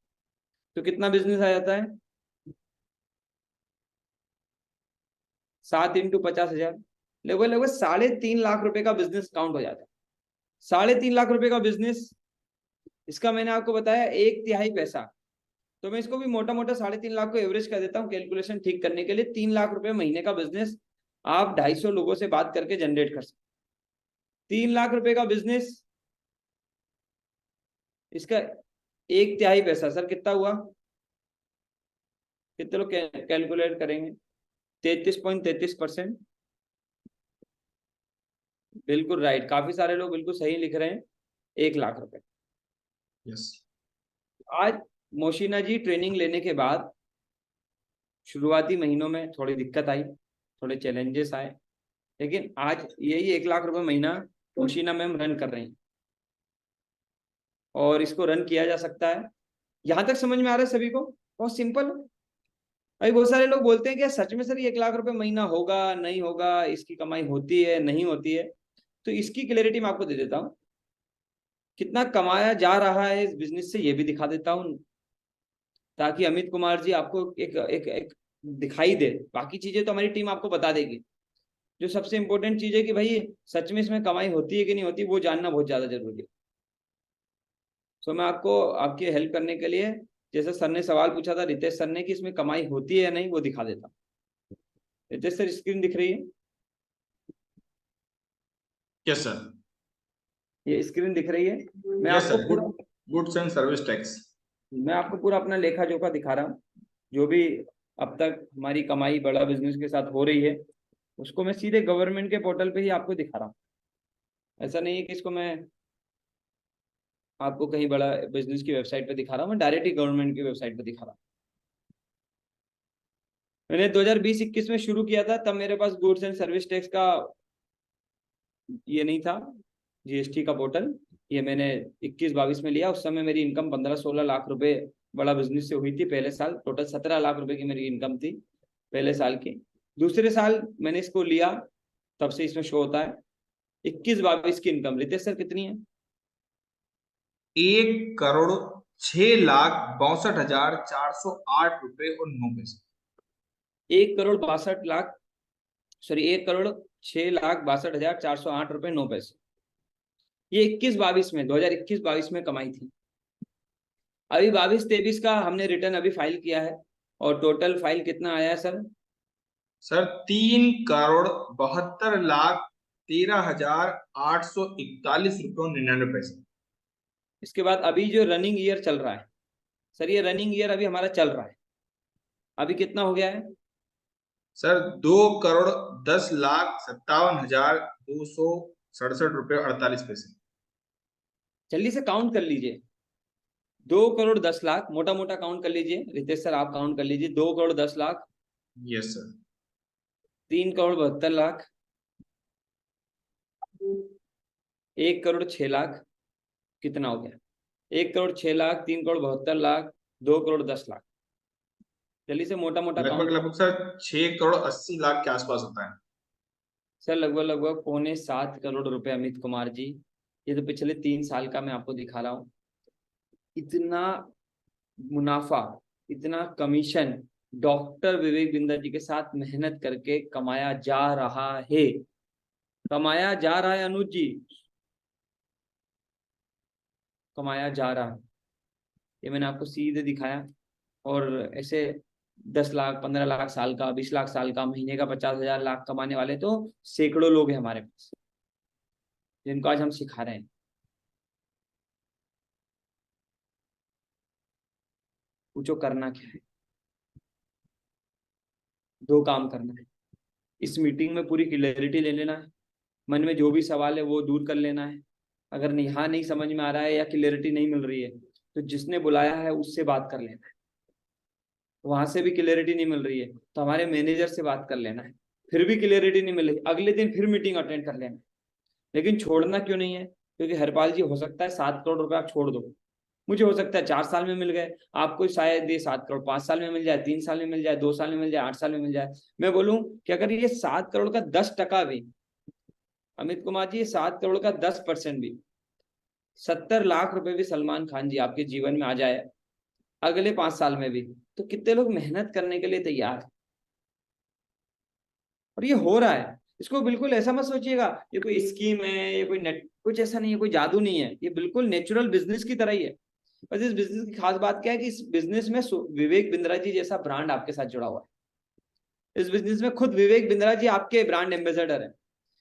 तो कितना बिजनेस आ जाता है? 7 × 50,000 लगभग 3.5 लाख रुपए का बिजनेस काउंट हो जाता है। 3.5 लाख रुपए का बिजनेस, इसका मैंने आपको बताया 1/3 पैसा, तो मैं इसको भी मोटा मोटा 3.5 लाख को एवरेज कर देता हूँ कैलकुलेशन ठीक करने के लिए। 3 लाख रुपए महीने का बिजनेस आप 250 लोगों से बात करके जनरेट कर सकते। 3 लाख रुपए का बिजनेस, इसका 1/3 पैसा सर कितना हुआ? कितने लोग कैलकुलेट करेंगे? 33.33%, बिल्कुल राइट, काफी सारे लोग बिल्कुल सही लिख रहे हैं, 1 लाख रुपए। यस। आज मोशिना जी ट्रेनिंग लेने के बाद शुरुआती महीनों में थोड़ी दिक्कत आई, थोड़े चैलेंजेस आए, लेकिन आज यही 1 लाख रुपए महीना मोशिना मैम रन कर रही हैं, और इसको रन किया जा सकता है। यहां तक समझ में आ रहा है सभी को? बहुत सिंपल। अभी बहुत सारे लोग बोलते हैं कि सच में सर 1 लाख रुपए महीना होगा, नहीं होगा, इसकी कमाई होती है, नहीं होती है? तो इसकी क्लैरिटी मैं आपको दे देता हूँ, कितना कमाया जा रहा है इस बिजनेस से ये भी दिखा देता हूँ, ताकि अमित कुमार जी आपको एक दिखाई दे। बाकी चीजें तो हमारी टीम आपको बता देगी, जो सबसे इंपॉर्टेंट चीज है कि भाई सच में इसमें कमाई होती है कि नहीं होती, वो जानना बहुत ज्यादा जरूरी है। सो मैं आपको आपकी हेल्प करने के लिए, जैसे सर ने सवाल पूछा था रितेश सर ने कि इसमें कमाई होती है या नहीं, वो दिखा देता हूँ। रितेश सर स्क्रीन दिख रही है? यस सर, ये स्क्रीन दिख रही है। मैं यस आपको सर, पूरा गुड्स एंड सर्विस टैक्स। मैं आपको पूरा अपना लेखा जोखा दिखा रहा हूँ, जो भी अब तक हमारी कमाई बड़ा बिजनेस के साथ हो रही है, उसको मैं सीधे गवर्नमेंट के पोर्टल पे ही आपको दिखा रहा हूँ। ऐसा नहीं है कि इसको मैं आपको कहीं बड़ा बिजनेस की वेबसाइट पे दिखा रहा हूँ, मैं डायरेक्ट ही गवर्नमेंट की वेबसाइट पे दिखा रहा हूँ। मैंने 2020-21 में शुरू किया था, तब मेरे पास गुड्स एंड सर्विस टैक्स का ये नहीं था, जीएसटी का पोर्टल। ये मैंने 21-22 में लिया। उस समय मेरी इनकम 15-16 लाख रुपए बड़ा बिजनेस से हुई थी पहले साल। टोटल 17 लाख रुपए की मेरी इनकम थी पहले साल की। दूसरे साल मैंने इसको लिया, तब से इसमें शो होता है 21-22 की इनकम। रितेश सर कितनी है? 1,06,62,408 रुपए और 9 पैसे। 1,62,लाख सॉरी 1,06,62,408 रुपए 9 पैसे। ये 21-22 में 2021-22 में कमाई थी। अभी 22-23 का हमने रिटर्न अभी फाइल किया है, और टोटल फाइल कितना आया है सर? सर 3,72,13,841 रुपए और 99 पैसे। इसके बाद अभी जो रनिंग ईयर चल रहा है सर, ये रनिंग ईयर अभी हमारा चल रहा है, अभी कितना हो गया है? सर 2,10,57,267 रुपए और 48 पैसे। जल्दी से काउंट कर लीजिए। 2,10,00,000 मोटा मोटा काउंट कर लीजिए। रितेश सर आप काउंट कर लीजिए। 2,10,00,000, यस सर। 3,72,00,000, 1,06,00,000, कितना हो गया? 1,06,00,000, 3,72,00,000, 2,10,00,000। जल्दी से मोटा मोटा लगभग काउंट। लगभग सर 6,80,00,000 के आसपास होता है। सर लगभग 6.25 करोड़ रुपए अमित कुमार जी। ये तो पिछले 3 साल का मैं आपको दिखा रहा हूँ। इतना मुनाफा, इतना कमीशन डॉक्टर विवेक बिंद्रा जी के साथ मेहनत करके कमाया जा रहा है, कमाया जा रहा है अनुज जी, कमाया जा रहा है। ये मैंने आपको सीधे दिखाया। और ऐसे 10 लाख 15 लाख साल का, 20 लाख साल का, महीने का 50,000 लाख कमाने वाले तो सैकड़ों लोग हैं हमारे पास, जिनको आज हम सिखा रहे हैं। पूछो करना क्या है? 2 काम करना है। इस मीटिंग में पूरी क्लैरिटी ले लेना है, मन में जो भी सवाल है वो दूर कर लेना है। अगर यहाँ नहीं समझ में आ रहा है या क्लैरिटी नहीं मिल रही है, तो जिसने बुलाया है उससे बात कर लेना है। वहां से भी क्लैरिटी नहीं मिल रही है तो हमारे मैनेजर से बात कर लेना है। फिर भी क्लैरिटी नहीं मिल रही, अगले दिन फिर मीटिंग अटेंड कर लेना। लेकिन छोड़ना क्यों नहीं है? क्योंकि हरपाल जी, हो सकता है 7 करोड़ रुपए आप छोड़ दो, मुझे हो सकता है 4 साल में मिल गए, आपको शायद ये 7 करोड़ 5 साल में मिल जाए, 3 साल में मिल जाए, 2 साल में मिल जाए, 8 साल में मिल जाए। मैं बोलूं कि अगर ये 7 करोड़ का 10% भी, अमित कुमार जी, 7 करोड़ का 10% भी, 70 लाख रुपए भी सलमान खान जी आपके जीवन में आ जाए अगले 5 साल में भी, तो कितने लोग मेहनत करने के लिए तैयार है? और ये हो रहा है। इसको बिल्कुल ऐसा मत सोचिएगा ये कोई स्कीम है, ये कोई नेट, कुछ ऐसा नहीं है, कोई जादू नहीं है। ये बिल्कुल नेचुरल बिजनेस की तरह ही है। बस इस बिजनेस की खास बात क्या है कि इस बिजनेस में विवेक बिंद्रा जी जैसा ब्रांड आपके साथ जुड़ा हुआ है। इस बिजनेस में खुद विवेक बिंद्रा जी आपके ब्रांड एम्बेसडर है।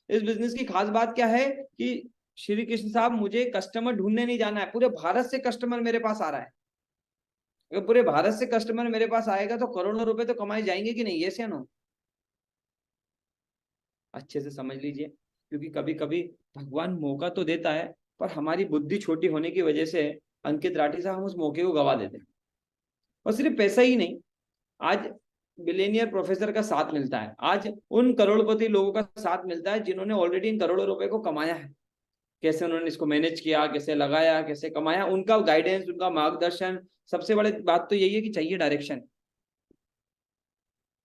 इस बिजनेस की खास बात क्या है कि श्री कृष्ण साहब, मुझे कस्टमर ढूंढने नहीं जाना है, पूरे भारत से कस्टमर मेरे पास आ रहा है। अगर पूरे भारत से कस्टमर मेरे पास आएगा तो करोड़ों रुपए तो कमाए जाएंगे कि नहीं? यस या नो? अच्छे से समझ लीजिए, क्योंकि कभी कभी भगवान मौका तो देता है, पर हमारी बुद्धि छोटी होने की वजह से अंकित राठी साहब हम उस मौके को गवा देते हैं। और सिर्फ पैसा ही नहीं, आज बिलियनियर प्रोफेसर का साथ मिलता है, आज उन करोड़पति लोगों का साथ मिलता है जिन्होंने ऑलरेडी इन करोड़ों रुपए को कमाया है। कैसे उन्होंने इसको मैनेज किया, कैसे लगाया, कैसे कमाया, उनका गाइडेंस, उनका मार्गदर्शन। सबसे बड़ी बात तो यही है कि चाहिए डायरेक्शन।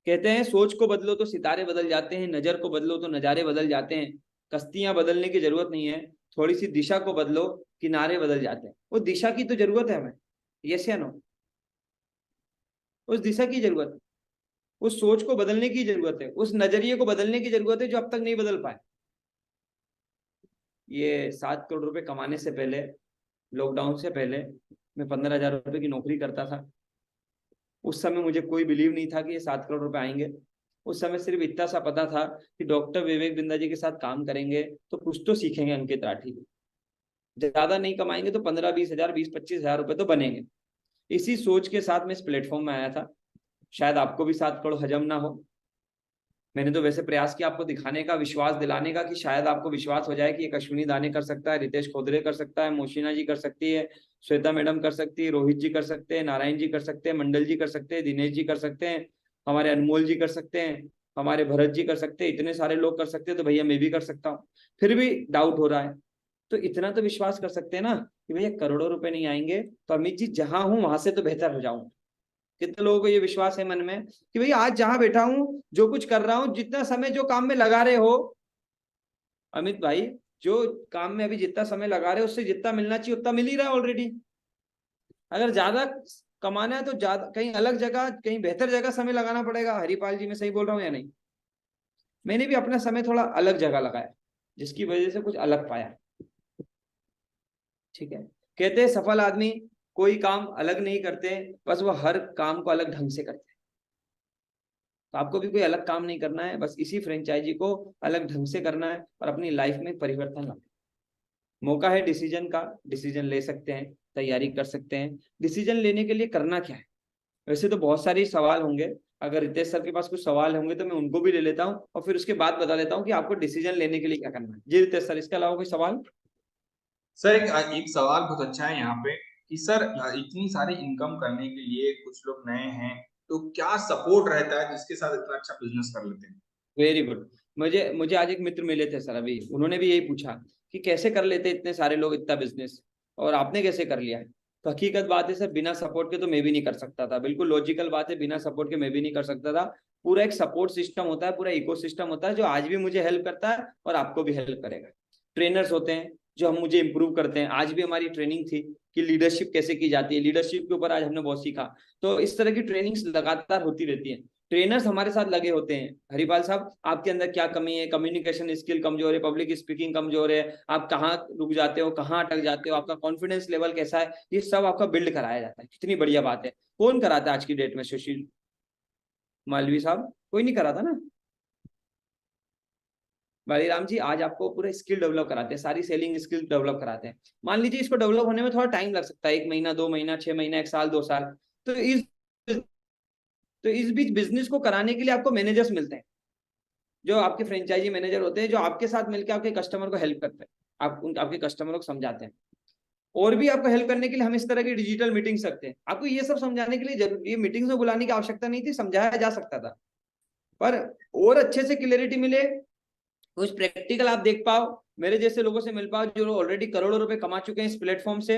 कहते हैं सोच को बदलो तो सितारे बदल जाते हैं, नजर को बदलो तो नजारे बदल जाते हैं। कश्तियां बदलने की जरूरत नहीं है, थोड़ी सी दिशा को बदलो, किनारे बदल जाते हैं। वो दिशा की तो जरूरत है हमें, यस या नो? उस दिशा की जरूरत है, उस सोच को बदलने की जरूरत है, उस नजरिए को बदलने की जरूरत है जो अब तक नहीं बदल पाए। ये 7 करोड़ रुपए कमाने से पहले, लॉकडाउन से पहले, मैं 15,000 रुपए की नौकरी करता था। उस समय मुझे कोई बिलीव नहीं था कि ये 7 करोड़ रुपए आएंगे। उस समय सिर्फ इतना सा पता था कि डॉक्टर विवेक बिंद्रा जी के साथ काम करेंगे तो कुछ तो सीखेंगे अंकित राठी, ज्यादा नहीं कमाएंगे तो 15-20 हजार 20-25 हजार रुपए तो बनेंगे। इसी सोच के साथ मैं इस प्लेटफॉर्म में आया था। शायद आपको भी 7 करोड़ हजम ना हो, मैंने तो वैसे प्रयास किया आपको दिखाने का, विश्वास दिलाने का, कि शायद आपको विश्वास हो जाए कि एक अश्विनी दाने कर सकता है, रितेश खोदरे कर सकता है, मोशिना जी कर सकती है, श्वेता मैडम कर सकती है, रोहित जी कर सकते हैं, नारायण जी कर सकते हैं, मंडल जी कर सकते हैं, दिनेश जी कर सकते हैं, हमारे अनमोल जी कर सकते हैं, हमारे भरत जी कर सकते हैं, इतने सारे लोग कर सकते हैं, तो भैया मैं भी कर सकता हूँ। फिर भी डाउट हो रहा है, तो इतना तो विश्वास कर सकते हैं ना कि भैया करोड़ों रुपए नहीं आएंगे तो अमित जी जहां हूं वहां से तो बेहतर हो जाऊं। कितने लोगों को ये विश्वास है मन में कि भैया आज जहां बैठा हूं, जो कुछ कर रहा हूं, जितना समय जो काम में लगा रहे हो अमित भाई, जो काम में अभी जितना समय लगा रहे हो उससे जितना मिलना चाहिए उतना मिल ही रहा है ऑलरेडी। अगर ज्यादा कमाना है तो ज्यादा कहीं अलग जगह, कहीं बेहतर जगह समय लगाना पड़ेगा। हरिपाल जी मैं सही बोल रहा हूँ या नहीं? मैंने भी अपना समय थोड़ा अलग जगह लगाया, जिसकी वजह से कुछ अलग पाया। ठीक है, कहते हैं सफल आदमी कोई काम अलग नहीं करते, बस वो हर काम को अलग ढंग से करते हैं। तो आपको भी कोई अलग काम नहीं करना है, बस इसी फ्रेंचाइजी को अलग ढंग से करना है और अपनी लाइफ में परिवर्तन लाना है। मौका है डिसीजन का, डिसीजन ले सकते हैं, तैयारी कर सकते हैं। डिसीजन लेने के लिए करना क्या है? वैसे तो बहुत सारे सवाल होंगे, अगर रितेश सर के पास कुछ सवाल होंगे तो मैं उनको भी ले लेता हूँ और फिर उसके बाद बता देता हूँ कि आपको डिसीजन लेने के लिए क्या करना है। जी रितेश सर, इसके अलावा कोई सवाल? सर एक सवाल बहुत अच्छा है यहाँ पे कि सर इतनी सारी इनकम करने के लिए कुछ लोग नए हैं, तो क्या सपोर्ट रहता है जिसके साथ इतना अच्छा बिजनेस कर लेते हैं? Very good. मुझे मुझे आज एक मित्र मिले थे सर अभी, उन्होंने भी यही पूछा कि कैसे कर लेते इतने सारे लोग इतना बिजनेस, और आपने कैसे कर लिया है? तो हकीकत बात है सर, बिना सपोर्ट के तो मैं भी नहीं कर सकता था। बिल्कुल लॉजिकल बात है, बिना सपोर्ट के मैं भी नहीं कर सकता था। पूरा एक सपोर्ट सिस्टम होता है, पूरा इको सिस्टम होता है जो आज भी मुझे हेल्प करता है और आपको भी हेल्प करेगा। ट्रेनर्स होते हैं जो हम मुझे इंप्रूव करते हैं। आज भी हमारी ट्रेनिंग थी कि लीडरशिप कैसे की जाती है, लीडरशिप के ऊपर आज हमने बहुत सीखा। तो इस तरह की ट्रेनिंग्स लगातार होती रहती है। ट्रेनर्स हमारे साथ लगे होते हैं, हरिपाल साहब आपके अंदर क्या कमी है, कम्युनिकेशन स्किल कमजोर है, पब्लिक स्पीकिंग कमजोर है, आप कहाँ रुक जाते हो, कहाँ अटक जाते हो, आपका कॉन्फिडेंस लेवल कैसा है, ये सब आपका बिल्ड कराया जाता है। कितनी बढ़िया बात है। कौन कराता है आज की डेट में? सुशील मालवी साहब, कोई नहीं कराता ना। बलीराम जी आज आपको पूरा स्किल डेवलप कराते हैं, सारी सेलिंग स्किल डेवलप कराते हैं। मान लीजिए इसको डेवलप होने में थोड़ा टाइम लग सकता है, 1 महीना 2 महीना 6 महीना 1 साल 2 साल। तो इस बीच बिजनेस को कराने के लिए आपको मैनेजर्स मिलते हैं, जो आपके फ्रेंचाइजी मैनेजर होते हैं, जो आपके साथ मिलकर आपके कस्टमर को हेल्प करते हैं, आपके कस्टमर को समझाते हैं। और भी आपको हेल्प करने के लिए हम इस तरह की डिजिटल मीटिंग्स रखते हैं। आपको ये सब समझाने के लिए ये मीटिंग्स में बुलाने की आवश्यकता नहीं थी, समझाया जा सकता था। पर और अच्छे से क्लियरिटी मिले, कुछ प्रैक्टिकल आप देख पाओ, मेरे जैसे लोगों से मिल पाओ जो ऑलरेडी करोड़ों रुपए कमा चुके हैं इस प्लेटफॉर्म से,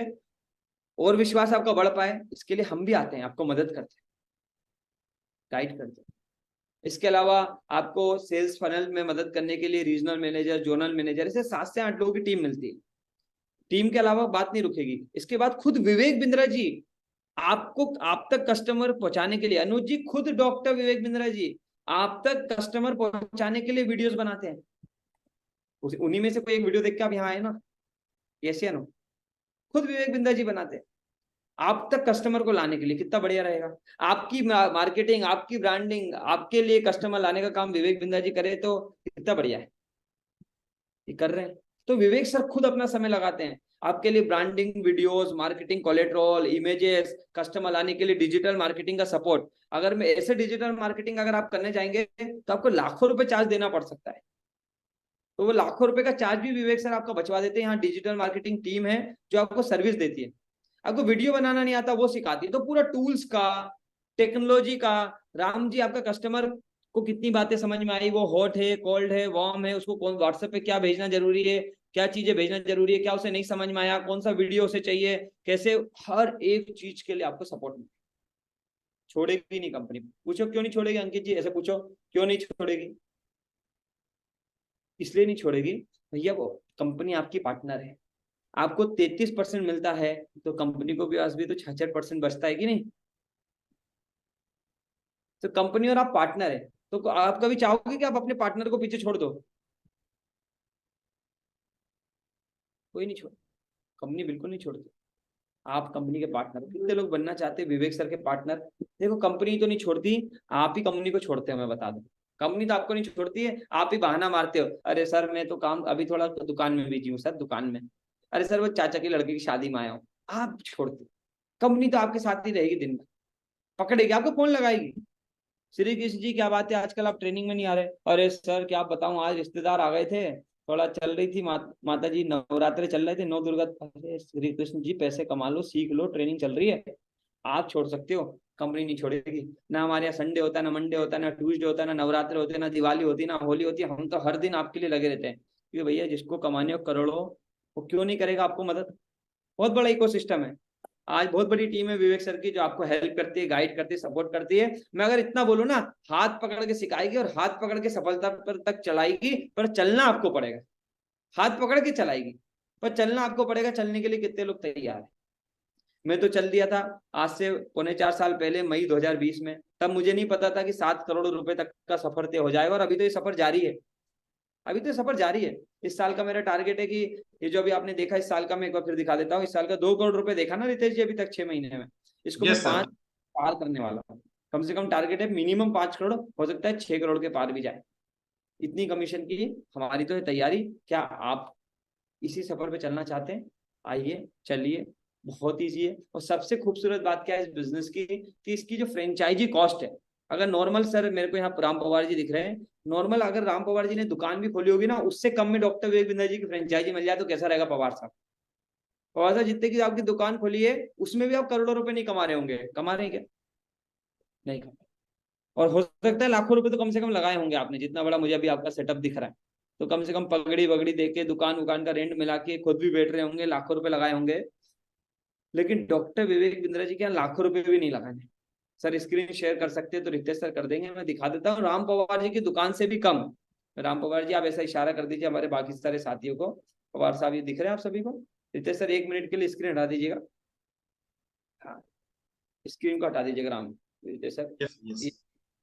और विश्वास आपका बढ़ पाए, इसके लिए हम भी आते हैं, आपको मदद करते हैं, गाइड करते हैं। इसके अलावा आपको सेल्स फनल में मदद करने के लिए रीजनल मैनेजर, जोनल मैनेजर, ऐसे 7 से 8 लोगों की टीम मिलती है। टीम के अलावा बात नहीं रुकेगी। इसके बाद खुद विवेक बिंद्रा जी आपको आप तक कस्टमर पहुंचाने के लिए, अनुज जी खुद डॉक्टर विवेक बिंद्रा जी आप तक कस्टमर पहुंचाने के लिए वीडियोस बनाते हैं। उन्हीं में से कोई एक वीडियो देख के आप यहाँ आए ना, ऐसे नो, खुद विवेक बिंद्रा जी बनाते हैं आप तक कस्टमर को लाने के लिए। कितना बढ़िया रहेगा। आपकी मार्केटिंग, आपकी ब्रांडिंग, आपके लिए कस्टमर लाने का काम विवेक बिंद्रा जी करे तो कितना बढ़िया है। ये कर रहे हैं तो विवेक सर खुद अपना समय लगाते हैं आपके लिए, branding videos, marketing collateral, images, customer लाने के लिए डिजिटल मार्केटिंग का सपोर्ट। अगर मैं ऐसे डिजिटल मार्केटिंग अगर आप करने जाएंगे तो आपको लाखों रुपए चार्ज देना पड़ सकता है। तो वो लाखों रुपए का चार्ज भी विवेक सर आपका बचवा देते हैं। यहाँ डिजिटल मार्केटिंग टीम है जो आपको सर्विस देती है। आपको वीडियो बनाना नहीं आता वो सिखाती है। तो पूरा टूल्स का, टेक्नोलॉजी का, राम जी आपका कस्टमर को कितनी बातें समझ में आई, वो हॉट है, कोल्ड है, वार्म है, उसको कौन व्हाट्सएप पे क्या भेजना जरूरी है, क्या चीजें भेजना जरूरी है, क्या उसे नहीं समझ में आया, कौन सा वीडियो उसे चाहिए, कैसे, हर एक चीज के लिए आपको सपोर्ट मिले। छोड़ेगी नहीं कंपनी। पूछो क्यों नहीं छोड़ेगी अंकित जी, ऐसे पूछो क्यों नहीं छोड़ेगी? इसलिए नहीं छोड़ेगी भैया, वो कंपनी आपकी पार्टनर है। आपको 33% मिलता है तो कंपनी को भी तो 66% बचता है कि नहीं? तो कंपनी और आप पार्टनर है, तो आप कभी चाहोगे कि आप अपने पार्टनर को पीछे छोड़ दो? कोई नहीं छोड़, कंपनी बिल्कुल नहीं छोड़ती। आप कंपनी के पार्टनर। कितने लोग बनना चाहते हैं विवेक सर के पार्टनर? देखो कंपनी तो नहीं छोड़ती, आप ही कंपनी को छोड़ते हैं, मैं बता दूं। कंपनी तो आपको नहीं छोड़ती है, आप ही बहाना मारते हो, अरे सर मैं तो काम अभी थोड़ा दुकान में बिजी हूँ सर, दुकान में, अरे सर वो चाचा की लड़के की शादी में आया हूँ, आप छोड़ते। कंपनी तो आपके साथ ही रहेगी, दिन भर पकड़ेगी, आपको फोन लगाएगी, श्री कृष्ण जी क्या बात है आजकल आप ट्रेनिंग में नहीं आ रहे, अरे सर क्या बताऊं आज रिश्तेदार आ गए थे, थोड़ा चल रही थी माता जी नवरात्रे चल रहे थे, नौ दुर्गा, अरे श्री कृष्ण जी पैसे कमा लो, सीख लो, ट्रेनिंग चल रही है, आप छोड़ सकते हो, कंपनी नहीं छोड़ेगी। ना हमारे यहाँ संडे होता है, ना मंडे होता है, ना ट्यूसडे होता है, ना नवरात्रे होते हैं, ना दिवाली होती है, ना होली होती है, हम तो हर दिन आपके लिए लगे रहते हैं, क्योंकि भैया जिसको कमाने हो करोड़ों, वो क्यों नहीं करेगा आपको मदद। बहुत बड़ा इकोसिस्टम है, आज बहुत बड़ी टीम है विवेक सर की जो आपको हेल्प करती है, गाइड करती है, सपोर्ट करती है। मैं अगर इतना बोलूं ना, हाथ पकड़ के सिखाएगी और हाथ पकड़ के सफलता पर तक चलाएगी, पर चलना आपको पड़ेगा, हाथ पकड़ के चलाएगी पर चलना आपको पड़ेगा। चलने के लिए कितने लोग तैयार है? मैं तो चल दिया था आज से 3.25 साल पहले, मई 2020 में, तब मुझे नहीं पता था कि 7 करोड़ रुपए तक का सफर तय हो जाएगा, और अभी तो ये सफर जारी है, अभी तो सफर जारी है। इस साल का मेरा टारगेट है कि ये जो अभी आपने देखा इस साल का, मैं एक बार फिर दिखा देता हूँ, इस साल का 2 करोड़ रुपए देखा ना रितेश जी अभी तक 6 महीने में, इसको मैं यस सर। 5 पार करने वाला हूँ। कम से कम टारगेट है मिनिमम 5 करोड़, हो सकता है 6 करोड़ के पार भी जाए, इतनी कमीशन की हमारी तो है तैयारी। क्या आप इसी सफर पे चलना चाहते हैं? आइए चलिए, बहुत ईजी है। और सबसे खूबसूरत बात क्या है इस बिजनेस की, कि इसकी जो फ्रेंचाइजी कॉस्ट है, अगर नॉर्मल, सर मेरे को यहाँ राम पवार जी दिख रहे हैं, नॉर्मल अगर राम पवार जी ने दुकान भी खोली होगी ना, उससे कम में डॉक्टर विवेक बिंद्रा जी की फ्रेंचाइजी मिल जाए तो कैसा रहेगा पवार साहब? पवार साहब जितने की आपकी दुकान खोली है उसमें भी आप करोड़ों रुपए नहीं कमा रहे होंगे, कमा रहे हैं क्या? नहीं कमा, और हो सकता है लाखों रुपए तो कम से कम लगाए होंगे आपने, जितना बड़ा मुझे अभी आपका सेटअप दिख रहा है, तो कम से कम पगड़ी वगड़ी देके दुकान उकान का रेंट मिला के खुद भी बैठ रहे होंगे, लाखों रुपए लगाए होंगे। लेकिन डॉक्टर विवेक बिंद्रा जी के यहाँ लाखों रुपए भी नहीं लगाने। सर स्क्रीन शेयर कर सकते हैं तो रितेश सर कर देंगे, मैं दिखा देता हूँ, राम पवार जी की दुकान से भी कम। राम पवार जी आप ऐसा इशारा कर दीजिए हमारे बाकी सारे साथियों को, पवार साहब ये दिख रहे हैं आप सभी को? रितेश सर 1 मिनट के लिए स्क्रीन हटा दीजिएगा, हाँ स्क्रीन को हटा दीजिएगा Ram, Ritesh sir yes yes.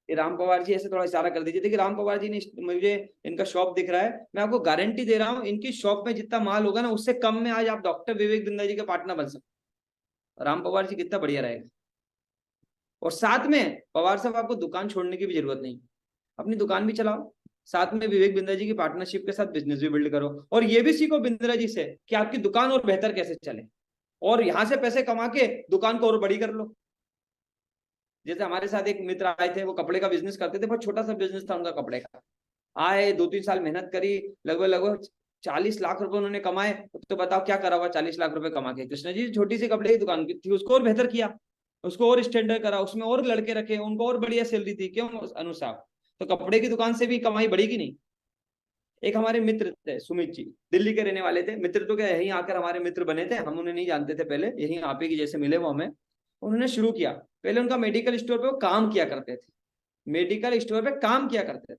ये राम पवार जी ऐसे थोड़ा इशारा कर दीजिए। देखिए राम पवार जी ने, मुझे इनका शॉप दिख रहा है, मैं आपको गारंटी दे रहा हूँ इनकी शॉप में जितना माल होगा ना उससे कम में आज आप डॉक्टर विवेक बिंद्रा जी के पार्टनर बन सकते। राम पवार जी कितना बढ़िया रहेगा। और साथ में पवार साहब आपको दुकान छोड़ने की भी जरूरत नहीं, अपनी दुकान भी चलाओ, साथ में विवेक बिंद्रा जी की पार्टनरशिप के साथ बिजनेस भी बिल्ड करो, और ये भी सीखो बिंद्रा जी से कि आपकी दुकान और बेहतर कैसे चले, और यहां से पैसे कमा के दुकान को और बड़ी कर लो। जैसे हमारे साथ एक मित्र आए थे, वो कपड़े का बिजनेस करते थे, बहुत छोटा सा बिजनेस था उनका कपड़े का, आए 2-3 साल मेहनत करी, लगभग 40 लाख रुपए उन्होंने कमाए। तो बताओ क्या करा हुआ 40 लाख रुपए कमा के? कृष्णा जी छोटी सी कपड़े की दुकान थी, उसको और बेहतर किया, उसको और स्टैंडर्ड करा, उसमें और लड़के रखे, उनको और बढ़िया सैलरी थी, क्यों अनुसार? तो कपड़े की दुकान से भी कमाई बढ़ी कि नहीं? एक हमारे मित्र थे सुमित जी, दिल्ली के रहने वाले थे, मित्र तो क्या यहीं आकर हमारे मित्र बने थे, हम उन्हें नहीं जानते थे पहले, यहीं आप ही की जैसे मिले वो हमें। उन्होंने शुरू किया, पहले उनका मेडिकल स्टोर पे वो काम किया करते थे, मेडिकल स्टोर पे काम किया करते थे,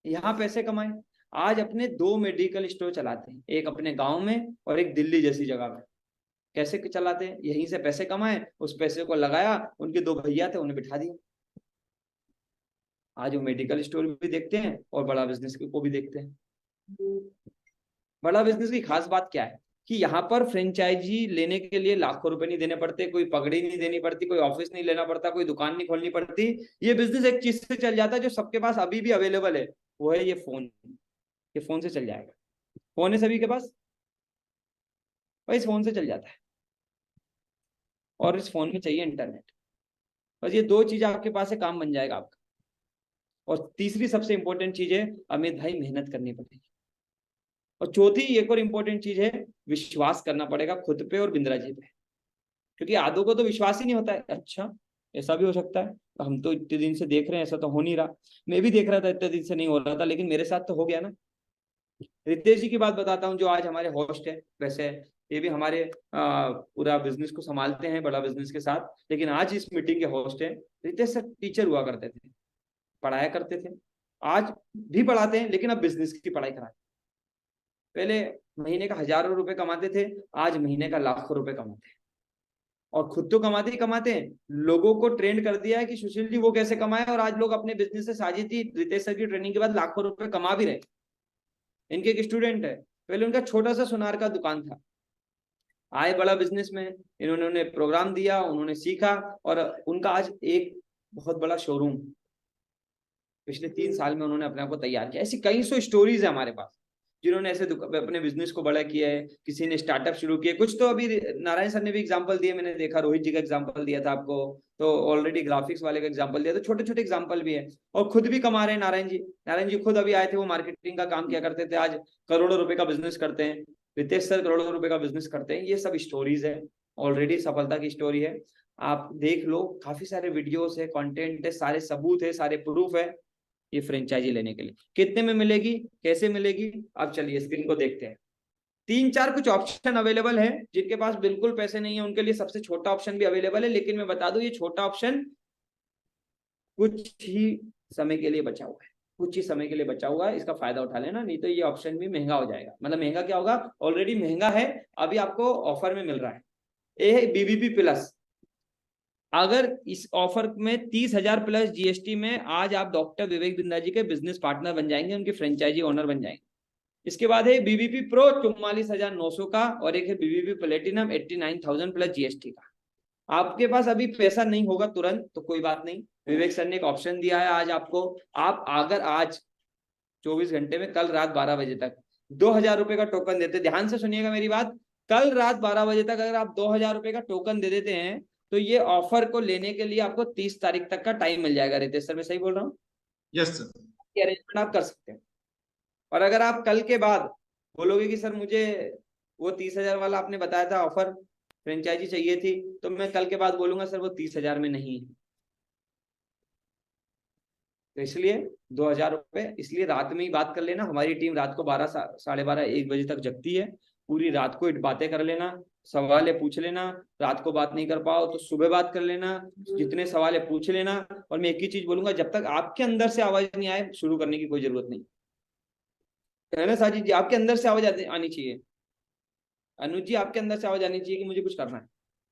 यहाँ पैसे कमाए, आज अपने 2 मेडिकल स्टोर चलाते हैं, एक अपने गांव में और एक दिल्ली जैसी जगह में। कैसे चलाते हैं? यहीं से पैसे कमाए, उस पैसे को लगाया, उनके 2 भैया थे उन्हें बिठा दिया, आज वो मेडिकल स्टोर भी देखते हैं और बड़ा बिजनेस को भी देखते हैं। बड़ा बिजनेस की खास बात क्या है कि यहाँ पर फ्रेंचाइजी लेने के लिए लाखों रुपए नहीं देने पड़ते, कोई पगड़ी नहीं देनी पड़ती, कोई ऑफिस नहीं लेना पड़ता, कोई दुकान नहीं खोलनी पड़ती। ये बिजनेस एक चीज से चल जाता है जो सबके पास अभी भी अवेलेबल है, वो है ये फोन। ये फोन से चल जाएगा, फोन है सभी के पास, और इस फोन से चल जाता है, और इस फोन में चाहिए इंटरनेट, बस ये 2 चीज आपके पास है, काम बन जाएगा आपका। और तीसरी सबसे इंपॉर्टेंट चीज है अमित भाई, मेहनत करनी पड़ेगी। और चौथी एक और इम्पोर्टेंट चीज है, विश्वास करना पड़ेगा खुद पे और बिंद्रा जी पे, क्योंकि आदों को तो विश्वास ही नहीं होता है, अच्छा ऐसा भी हो सकता है, हम तो इतने दिन से देख रहे हैं ऐसा तो हो नहीं रहा, मैं भी देख रहा था इतने दिन से नहीं हो रहा था, लेकिन मेरे साथ तो हो गया ना। रितेश जी की बात बताता हूँ जो आज हमारे होस्ट है, वैसे ये भी हमारे पूरा बिजनेस को संभालते हैं बड़ा बिजनेस के साथ, लेकिन आज इस मीटिंग के होस्ट है रितेश सर। टीचर हुआ करते थे, पढ़ाया करते थे, आज भी पढ़ाते हैं, लेकिन अब बिजनेस की पढ़ाई कराते हैं। पहले महीने का हजारों रुपए कमाते थे, आज महीने का लाखों रुपए कमाते हैं, और खुद तो कमाते ही कमाते हैं, लोगों को ट्रेंड कर दिया है कि सुशील जी वो कैसे कमाए, और आज लोग अपने बिजनेस से साजिद ही रितेश सर की ट्रेनिंग के बाद लाखों रुपए कमा भी रहे। इनके एक स्टूडेंट है, पहले उनका छोटा सा सुनार का दुकान था, आए बड़ा बिजनेस में, इन्होंने प्रोग्राम दिया, उन्होंने सीखा, और उनका आज एक बहुत बड़ा शोरूम, पिछले 3 साल में उन्होंने अपने आप को तैयार किया। ऐसी कई सौ स्टोरीज है हमारे पास, जिन्होंने ऐसे अपने बिजनेस को बड़ा किया है। किसी ने स्टार्टअप शुरू किया, कुछ तो अभी नारायण सर ने भी एग्जांपल दिए, मैंने देखा रोहित जी का एग्जांपल दिया था आपको, तो ऑलरेडी ग्राफिक्स वाले का एग्जांपल दिया, तो छोटे छोटे एग्जांपल भी है और खुद भी कमा रहे हैं। नारायण जी खुद अभी आए थे, वो मार्केटिंग का काम किया करते थे, आज करोड़ों रुपए का बिजनेस करते हैं। रितेश सर करोड़ों रुपए का बिजनेस करते हैं। ये सब स्टोरीज है, ऑलरेडी सफलता की स्टोरी है। आप देख लो, काफी सारे वीडियोस है, कंटेंट है, सारे सबूत है, सारे प्रूफ है। ये फ्रेंचाइजी लेने के लिए कितने में मिलेगी, कैसे मिलेगी, अब चलिए स्क्रीन को देखते हैं। 3-4 कुछ ऑप्शन अवेलेबल है। जिनके पास बिल्कुल पैसे नहीं है उनके लिए सबसे छोटा ऑप्शन भी अवेलेबल है, लेकिन मैं बता दूं ये छोटा ऑप्शन कुछ ही समय के लिए बचा हुआ है, कुछ ही समय के लिए बचा हुआ है। इसका फायदा उठा लेना, नहीं तो ये ऑप्शन भी महंगा हो जाएगा। मतलब महंगा क्या होगा, ऑलरेडी महंगा है, अभी आपको ऑफर में मिल रहा है। ये है बीबीपी प्लस। अगर इस ऑफर में 30,000 प्लस जीएसटी में आज आप डॉक्टर विवेक बिंदा जी के बिजनेस पार्टनर बन जाएंगे, उनके फ्रेंचाइजी ओनर बन जाएंगे। इसके बाद है बीबीपी प्रो 44,900 का, और एक है बीबीपी प्लेटिनम 89,000 प्लस जीएसटी का। आपके पास अभी पैसा नहीं होगा तुरंत तो कोई बात नहीं, विवेक सर ने एक ऑप्शन दिया है आज आपको। आप अगर आज 24 घंटे में कल रात 12 बजे तक 2,000 रुपए का टोकन देते, ध्यान से सुनिएगा मेरी बात, कल रात 12 बजे तक अगर आप 2,000 रुपए का टोकन दे देते हैं तो ये ऑफर को लेने के लिए आपको 30 तारीख तक का टाइम मिल जाएगा। रितेश सर मैं सही बोल रहा हूँ? Yes sir. ये अरेंजमेंट आप कर सकते हैं। और अगर आप कल के बाद बोलोगे कि सर मुझे वो 30,000 वाला आपने बताया था ऑफर फ्रेंचाइजी चाहिए थी, तो मैं कल के बाद बोलूंगा सर वो 30,000 में नहीं है, तो इसलिए 2,000 रुपए, इसलिए रात में ही बात कर लेना। हमारी टीम रात को 12, 12:30, 1 बजे तक जगती है। पूरी रात को बातें कर लेना, सवाल पूछ लेना। रात को बात नहीं कर पाओ तो सुबह बात कर लेना, जितने सवाल पूछ लेना। और मैं एक ही चीज बोलूंगा, जब तक आपके अंदर से आवाज नहीं आए शुरू करने की कोई जरूरत नहीं है ना। साजिद जी आपके अंदर से आवाज आनी चाहिए, अनुज जी आपके अंदर से आवाज आनी चाहिए कि मुझे कुछ करना है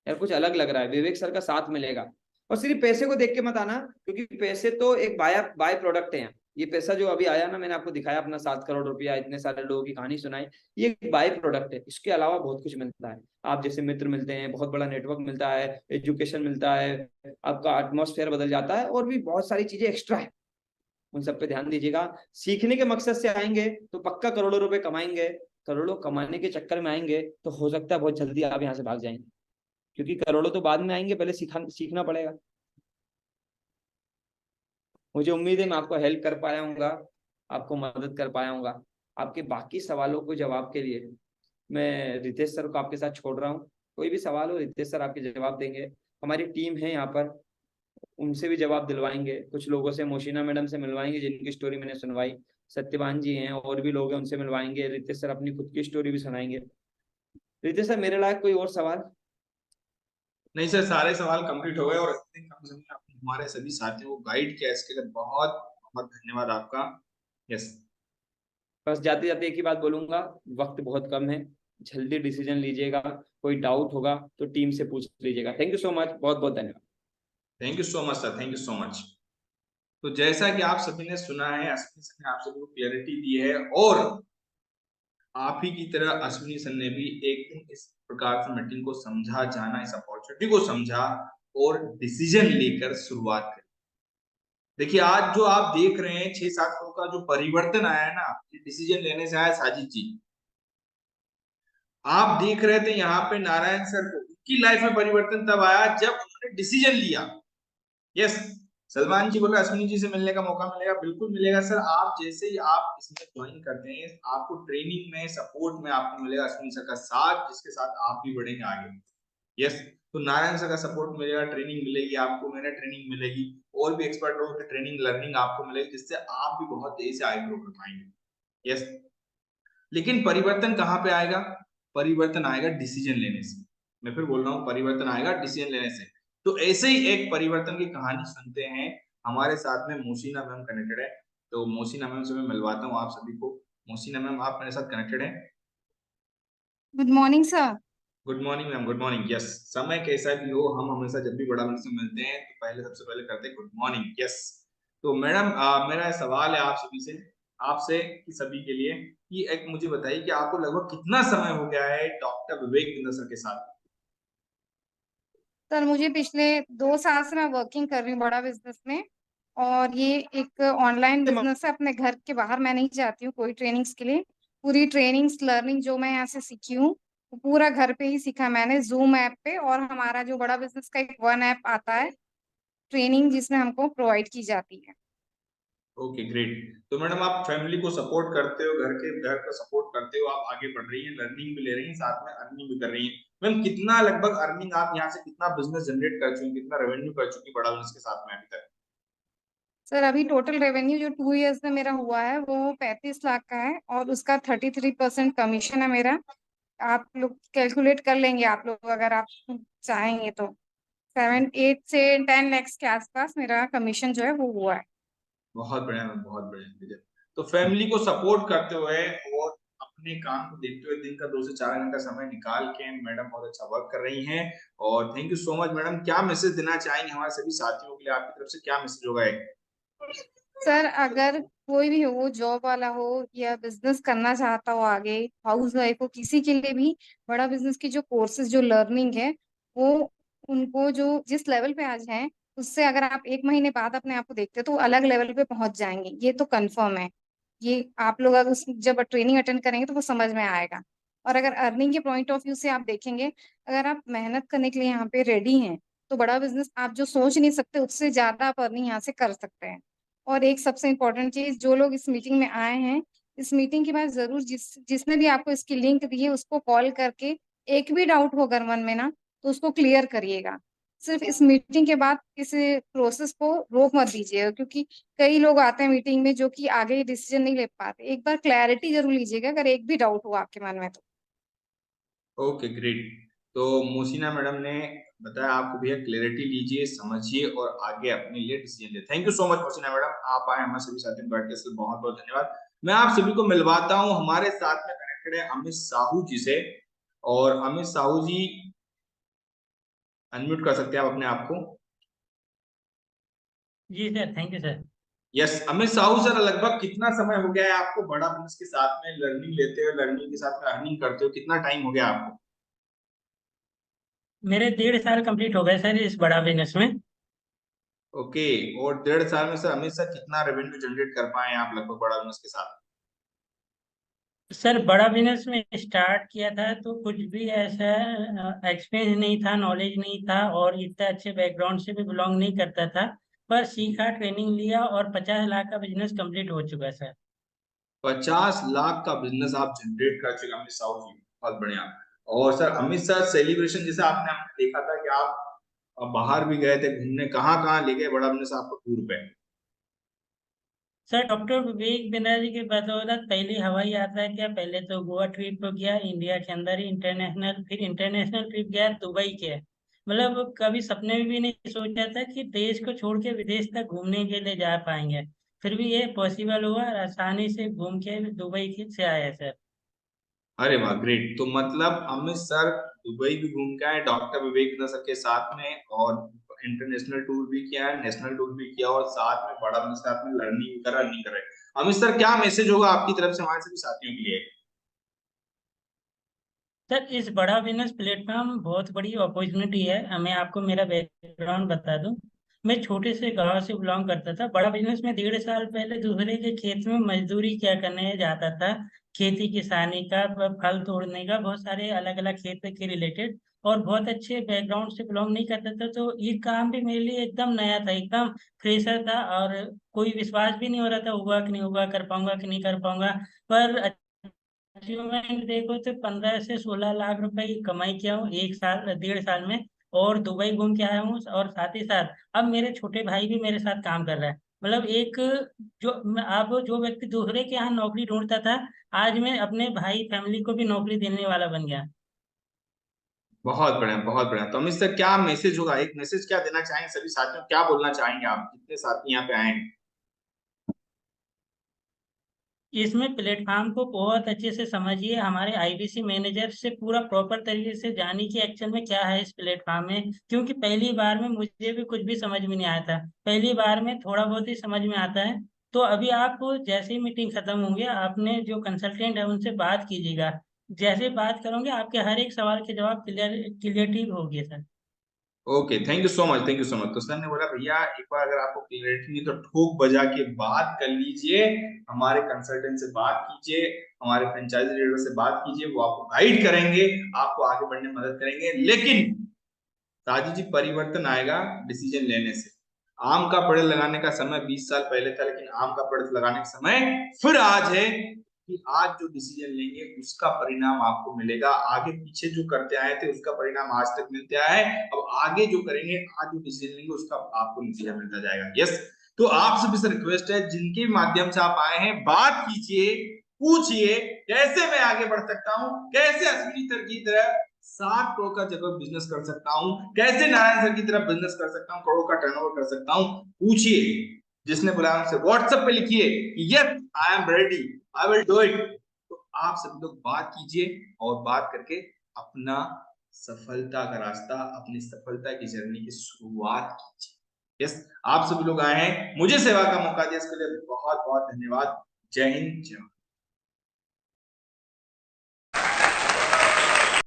यार, कुछ अलग लग रहा है, विवेक सर का साथ मिलेगा। और सिर्फ पैसे को देख के मत आना, क्योंकि पैसे तो एक बाय प्रोडक्ट है। ये पैसा जो अभी आया ना, मैंने आपको दिखाया अपना 7 करोड़ रुपया, इतने सारे लोगों की कहानी सुनाई, ये एक बाय प्रोडक्ट है। इसके अलावा बहुत कुछ मिलता है, आप जैसे मित्र मिलते हैं, बहुत बड़ा नेटवर्क मिलता है, एजुकेशन मिलता है, आपका एटमॉस्फेयर बदल जाता है, और भी बहुत सारी चीजें एक्स्ट्रा है। उन सब पे ध्यान दीजिएगा। सीखने के मकसद से आएंगे तो पक्का करोड़ों रुपए कमाएंगे, करोड़ों कमाने के चक्कर में आएंगे तो हो सकता है बहुत जल्दी आप यहाँ से भाग जाएंगे, क्योंकि करोड़ों तो बाद में आएंगे, पहले सीखना पड़ेगा। मुझे उम्मीद है मैं आपको हेल्प कर पाया हूँगा, आपको मदद कर पाया हूँगा। आपके बाकी सवालों को जवाब के लिए मैं रितेश सर को आपके साथ छोड़ रहा हूँ। कोई भी सवाल हो रितेश सर आपके जवाब देंगे। हमारी टीम है यहाँ पर, उनसे भी जवाब दिलवाएंगे। कुछ लोगों से, मोशिना मैडम से मिलवाएंगे जिनकी स्टोरी मैंने सुनवाई, सत्यवान जी हैं, और भी लोग हैं, उनसे मिलवाएंगे। रितेश सर अपनी खुद की स्टोरी भी सुनाएंगे। रितेश सर मेरे लायक कोई और सवाल? नहीं सर, सारे सवाल कंप्लीट हो गए, और इतने कम समय में आपने हमारे सभी साथियों को गाइड किया, इसके लिए बहुत बहुत धन्यवाद आपका। यस। बस जाते जाते एक ही बात बोलूंगा, वक्त बहुत कम है, जल्दी डिसीजन लीजिएगा। कोई डाउट होगा तो टीम से पूछ लीजिएगा। थैंक यू सो मच, बहुत बहुत धन्यवाद। Thank you so much sir, thank you so much. तो जैसा कि आप सभी ने सुना है, अश्विनी सर ने आप सभी को क्लैरिटी दी है, और आप ही की तरह अश्विनी सर ने भी एक दिन इस प्रकार से मीटिंग को समझा, जाना, इस अपॉर्चुनिटी को समझा और डिसीजन लेकर शुरुआत करी। देखिए आज जो आप देख रहे हैं 6-7 लोगों का जो परिवर्तन आया है ना, ये डिसीजन लेने से आया। साजिद जी आप देख रहे थे यहाँ पे नारायण सर को, उनकी लाइफ में परिवर्तन तब आया जब उन्होंने डिसीजन लिया। यस, सलमान जी बोल रहे अश्विनी जी से मिलने का मौका मिलेगा, बिल्कुल मिलेगा सर। आप जैसे ही आप इसमें ज्वाइन करते हैं, आपको ट्रेनिंग में, सपोर्ट में आपको मिलेगा अश्विनी सर का साथ, जिसके साथ आप भी बढ़ेंगे आगे। यस, तो नारायण सर का सपोर्ट मिलेगा, ट्रेनिंग मिलेगी आपको, मैंने ट्रेनिंग मिलेगी, और भी एक्सपर्ट लोगों की ट्रेनिंग, लर्निंग आपको मिलेगी, जिससे आप भी बहुत तेजी से आगे ग्रो कर पाएंगे। यस, लेकिन परिवर्तन कहाँ पे आएगा? परिवर्तन आएगा डिसीजन लेने से। मैं फिर बोल रहा हूँ, परिवर्तन आएगा डिसीजन लेने से। तो ऐसे ही एक परिवर्तन की कहानी सुनते हैं। हमारे साथ में मोशिना मैम कनेक्टेड है, तो मोशिना मैम से मैं मिलवाता हूँ आप सभी को। मोशिना मैम आप मेरे साथ कनेक्टेड है? Good morning sir. Good morning ma'am, good morning. Yes, समय कैसा भी हो, हम हमेशा जब भी बड़ा मैम से मिलते हैं तो पहले सबसे पहले करते हैं गुड मॉर्निंग। यस, तो मैडम मेरा सवाल है आप सभी से, आपसे कि सभी के लिए, कि एक मुझे बताइए कि आपको लगभग कितना समय हो गया है डॉक्टर विवेक बिंदा सर के साथ? सर मुझे पिछले 2 साल से मैं वर्किंग कर रही हूँ बड़ा बिजनेस में, और ये एक ऑनलाइन बिजनेस है, अपने घर के बाहर मैं नहीं जाती हूँ कोई ट्रेनिंग्स के लिए। पूरी ट्रेनिंग्स लर्निंग जो मैं यहाँ से सीखी हूँ वो पूरा घर पे ही सीखा मैंने, जूम ऐप पे। और हमारा जो बड़ा बिजनेस का एक वन ऐप आता है ट्रेनिंग, जिसमें हमको प्रोवाइड की जाती है। Okay great. तो मैडम आप फैमिली को सपोर्ट करते हो, घर का सपोर्ट करते हो, आप आगे बढ़ रही हैं, लर्निंग भी ले रही हैं, साथ में अर्निंग भी कर रही हैं। मैम कितना लगभग अर्निंग आप यहाँ से कितना बिजनेस जनरेट कर चुकी, कितना रेवेन्यू कर चुकी बड़ा बिजनेस के साथ में अभी तक? सर अभी टोटल रेवेन्यू जो 2 इयर्स में मेरा हुआ है वो 35 लाख का है, और उसका 33% कमीशन है मेरा। आप लोग कैलकुलेट कर लेंगे, आप लोग अगर आप चाहेंगे तो 7 8 से 10 लैक्स के आसपास मेरा कमीशन जो है वो हुआ है। बहुत बढ़िया मैम, बहुत बढ़िया गजब। तो फैमिली को सपोर्ट करते हुए और अपने काम को देखते हुए दिन का 2 से 4 घंटा समय निकाल के मैडम बहुत अच्छा वर्क कर रही हैं। और thank you so much madam. क्या मैसेज देना चाहेंगे हमारे सभी साथियों के लिए, आपकी तरफ से क्या मैसेज होगा एक? सर अगर कोई भी हो, जॉब वाला हो या बिजनेस करना चाहता हो आगे, हाउस वाइफ हो, किसी के लिए भी बड़ा बिजनेस की जो कोर्सेज जो लर्निंग है वो उनको जो जिस लेवल पे आज हैं उससे अगर आप 1 महीने बाद अपने आप को देखते हो तो वो अलग लेवल पे पहुंच जाएंगे, ये तो कंफर्म है। ये आप लोग अगर जब ट्रेनिंग अटेंड करेंगे तो वो समझ में आएगा। और अगर अर्निंग के पॉइंट ऑफ व्यू से आप देखेंगे, अगर आप मेहनत करने के लिए यहाँ पे रेडी हैं तो बड़ा बिजनेस आप जो सोच नहीं सकते उससे ज्यादा आप अर्निंग यहाँ से कर सकते हैं। और एक सबसे इम्पोर्टेंट चीज, जो लोग इस मीटिंग में आए हैं, इस मीटिंग के बाद जरूर जिसने भी आपको इसकी लिंक दी है उसको कॉल करके एक भी डाउट हो अगर मन में ना तो उसको क्लियर करिएगा। सिर्फ इस मीटिंग के बाद इस प्रोसेस को रोक मत दीजिएगा, क्योंकि कई लोग आते हैं मीटिंग में जो कि आगे डिसीजन नहीं ले पाते। एक बार क्लैरिटी जरूर लीजिएगा अगर एक भी डाउट हो आपके मन में तो। Okay great. तो मोसिना मैडम ने बताया आपको, भैया क्लैरिटी लीजिए, समझिए और आगे अपने लिए डिसीजन ले। Thank you so much Mosina madam, आप आए हमारे सभी साथियों को बैठ के, बहुत बहुत धन्यवाद। मैं आप सभी को मिलवाता हूँ, हमारे साथ में कनेक्टेड है अमित साहू जी से। और अमित साहू जी अनम्यूट कर सकते हैं आप अपने आप को? जी sir, thank you sir. Yes Amit Sahu sir, लगभग कितना समय हो गया है आपको बड़ा बिजनेस के साथ में लर्निंग लेते हो, लर्निंग के साथ में अर्निंग करते हो, कितना टाइम हो गया आपको? मेरे 1.5 साल कंप्लीट हो गए सर इस बड़ा बिजनेस में। ओके। और 1.5 साल में सर अमित सर कितना रेवेन्यू जनरेट कर पाए आप लगभग बड़ा बिजनेस के साथ? सर बड़ा बिजनेस में स्टार्ट किया था तो कुछ भी ऐसा एक्सपीरियंस नहीं था, नॉलेज नहीं था और इतना अच्छे बैकग्राउंड से भी बिलोंग नहीं करता था। पर सीखा, ट्रेनिंग लिया और 50 लाख का बिजनेस कंप्लीट हो चुका है सर। 50 लाख का बिजनेस आप जनरेट कर चुके अमित साहू जी, बहुत बढ़िया। और सर अमित सर सेलिब्रेशन जैसे आपने हमने देखा था कि आप बाहर भी गए थे घूमने, कहाँ कहाँ ले गए बड़ा बिजनेस आपको टूर पे? सर डॉक्टर विवेक बनर्जी की बदौलत पहली हवाई यात्रा किया, पहले तो गोवा ट्रिप को किया इंडिया के अंदर ही इंटरनेशनल, फिर इंटरनेशनल ट्रिप गया दुबई के। मतलब कभी सपने में भी नहीं सोचा था कि देश को छोड़ के विदेश तक घूमने के लिए जा पाएंगे। फिर भी ये पॉसिबल हुआ और आसानी से घूम के दुबई से आया सर। अरे वाह ग्रेट। तो मतलब अमित सर दुबई भी घूम के आए डॉक्टर विवेक सर के साथ में, और इंटरनेशनल टूर भी किया है, नेशनल टूर भी किया, और साथ में बड़ा बिजनेस साथ में लर्निंग भी करा, अर्निंग कर रहे हैं। अमित सर क्या मैसेज होगा आपकी तरफ से हमारे सभी साथियों के लिए? सर इस बड़ा बिजनेस प्लेटफॉर्म बहुत बड़ी अपॉर्चुनिटी है। मैं आपको मेरा बैकग्राउंड बता दूं। मैं छोटे से गांव से बिलोंग करता था। बड़ा बिजनेस में 1.5 साल पहले दूसरे के खेत में मजदूरी क्या करने जाता था। खेती किसानी का, फल तोड़ने का, बहुत सारे अलग अलग खेत के रिलेटेड। और बहुत अच्छे बैकग्राउंड से बिलोंग नहीं करता था, तो ये काम भी मेरे लिए एकदम नया था, एकदम फ्रेशर था। और कोई विश्वास भी नहीं हो रहा था होगा कि नहीं होगा, कर पाऊंगा कि नहीं कर पाऊंगा। पर अचीवमेंट देखो तो 15 से 16 लाख रुपए की कमाई किया हूँ 1 साल 1.5 साल में। और दुबई घूम के आया हूँ, और साथ ही साथ अब मेरे छोटे भाई भी मेरे साथ काम कर रहा है। मतलब एक अब जो व्यक्ति दूसरे के यहाँ नौकरी ढूंढता था, आज मैं अपने भाई फैमिली को भी नौकरी देने वाला बन गया। बहुत बढ़िया, बहुत बढ़िया। तो अमित सर क्या मैसेज होगा, एक मैसेज क्या देना चाहेंगे सभी साथियों, क्या बोलना चाहेंगे आप, जितने साथी यहाँ पे आए हैं? इसमें प्लेटफॉर्म को बहुत अच्छे से समझिए, हमारे आईबीसी मैनेजर से पूरा प्रॉपर तरीके से जानिए कि एक्चुअल में क्या है इस प्लेटफॉर्म में। क्योंकि पहली बार में मुझे भी कुछ भी समझ में नहीं आया था, पहली बार में थोड़ा बहुत ही समझ में आता है। तो अभी आप जैसे ही मीटिंग खत्म होंगे, आपने जो कंसल्टेंट है उनसे बात कीजिएगा। जैसे बात करोगे आपके हर एक सवाल के जवाब क्लियरिटी होगी sir. Okay, thank you so much, thank you so much. तो सर ने बोला भैया एक बार अगर आपको क्लियरिटी नहीं तो ठोक बजा के बात कर लीजिए, हमारे कंसल्टेंट से बात कीजिए, हमारे फ्रेंचाइजी लीडर से बात कीजिए, वो आपको गाइड करेंगे, आपको आगे बढ़ने में मदद करेंगे। लेकिन राजू जी परिवर्तन आएगा डिसीजन लेने से। आम का पेड़ लगाने का समय 20 साल पहले था, लेकिन आम का पेड़ लगाने का समय फिर आज है कि आज जो डिसीजन लेंगे उसका परिणाम आपको मिलेगा। आगे पीछे जो करते आए थे उसका परिणाम आज तक मिलते आया है, अब आगे जो करेंगे, आज जो डिसीजन लेंगे उसका आपको नतीजा मिलता जाएगा। यस, तो आप सबसे रिक्वेस्ट है जिनके माध्यम से आप आए हैं, बात कीजिए, पूछिए कैसे मैं आगे बढ़ सकता हूं, कैसे अश्विनी सर की तरह 7 करोड़ का जगह बिजनेस कर सकता हूं, कैसे नारायण सर की तरह बिजनेस कर सकता हूं, करोड़ का टर्नओवर कर सकता हूं। पूछिए, जिसने बोला हमसे व्हाट्सएप पे लिखिए yes I am ready, I will do it. तो आप सभी लोग बात कीजिए और बात करके अपना सफलता का रास्ता, अपनी सफलता की जर्नी की शुरुआत कीजिए। यस, आप सभी लोग आए हैं, मुझे सेवा का मौका दिया, इसके लिए बहुत बहुत धन्यवाद। जय हिंद, जय भारत।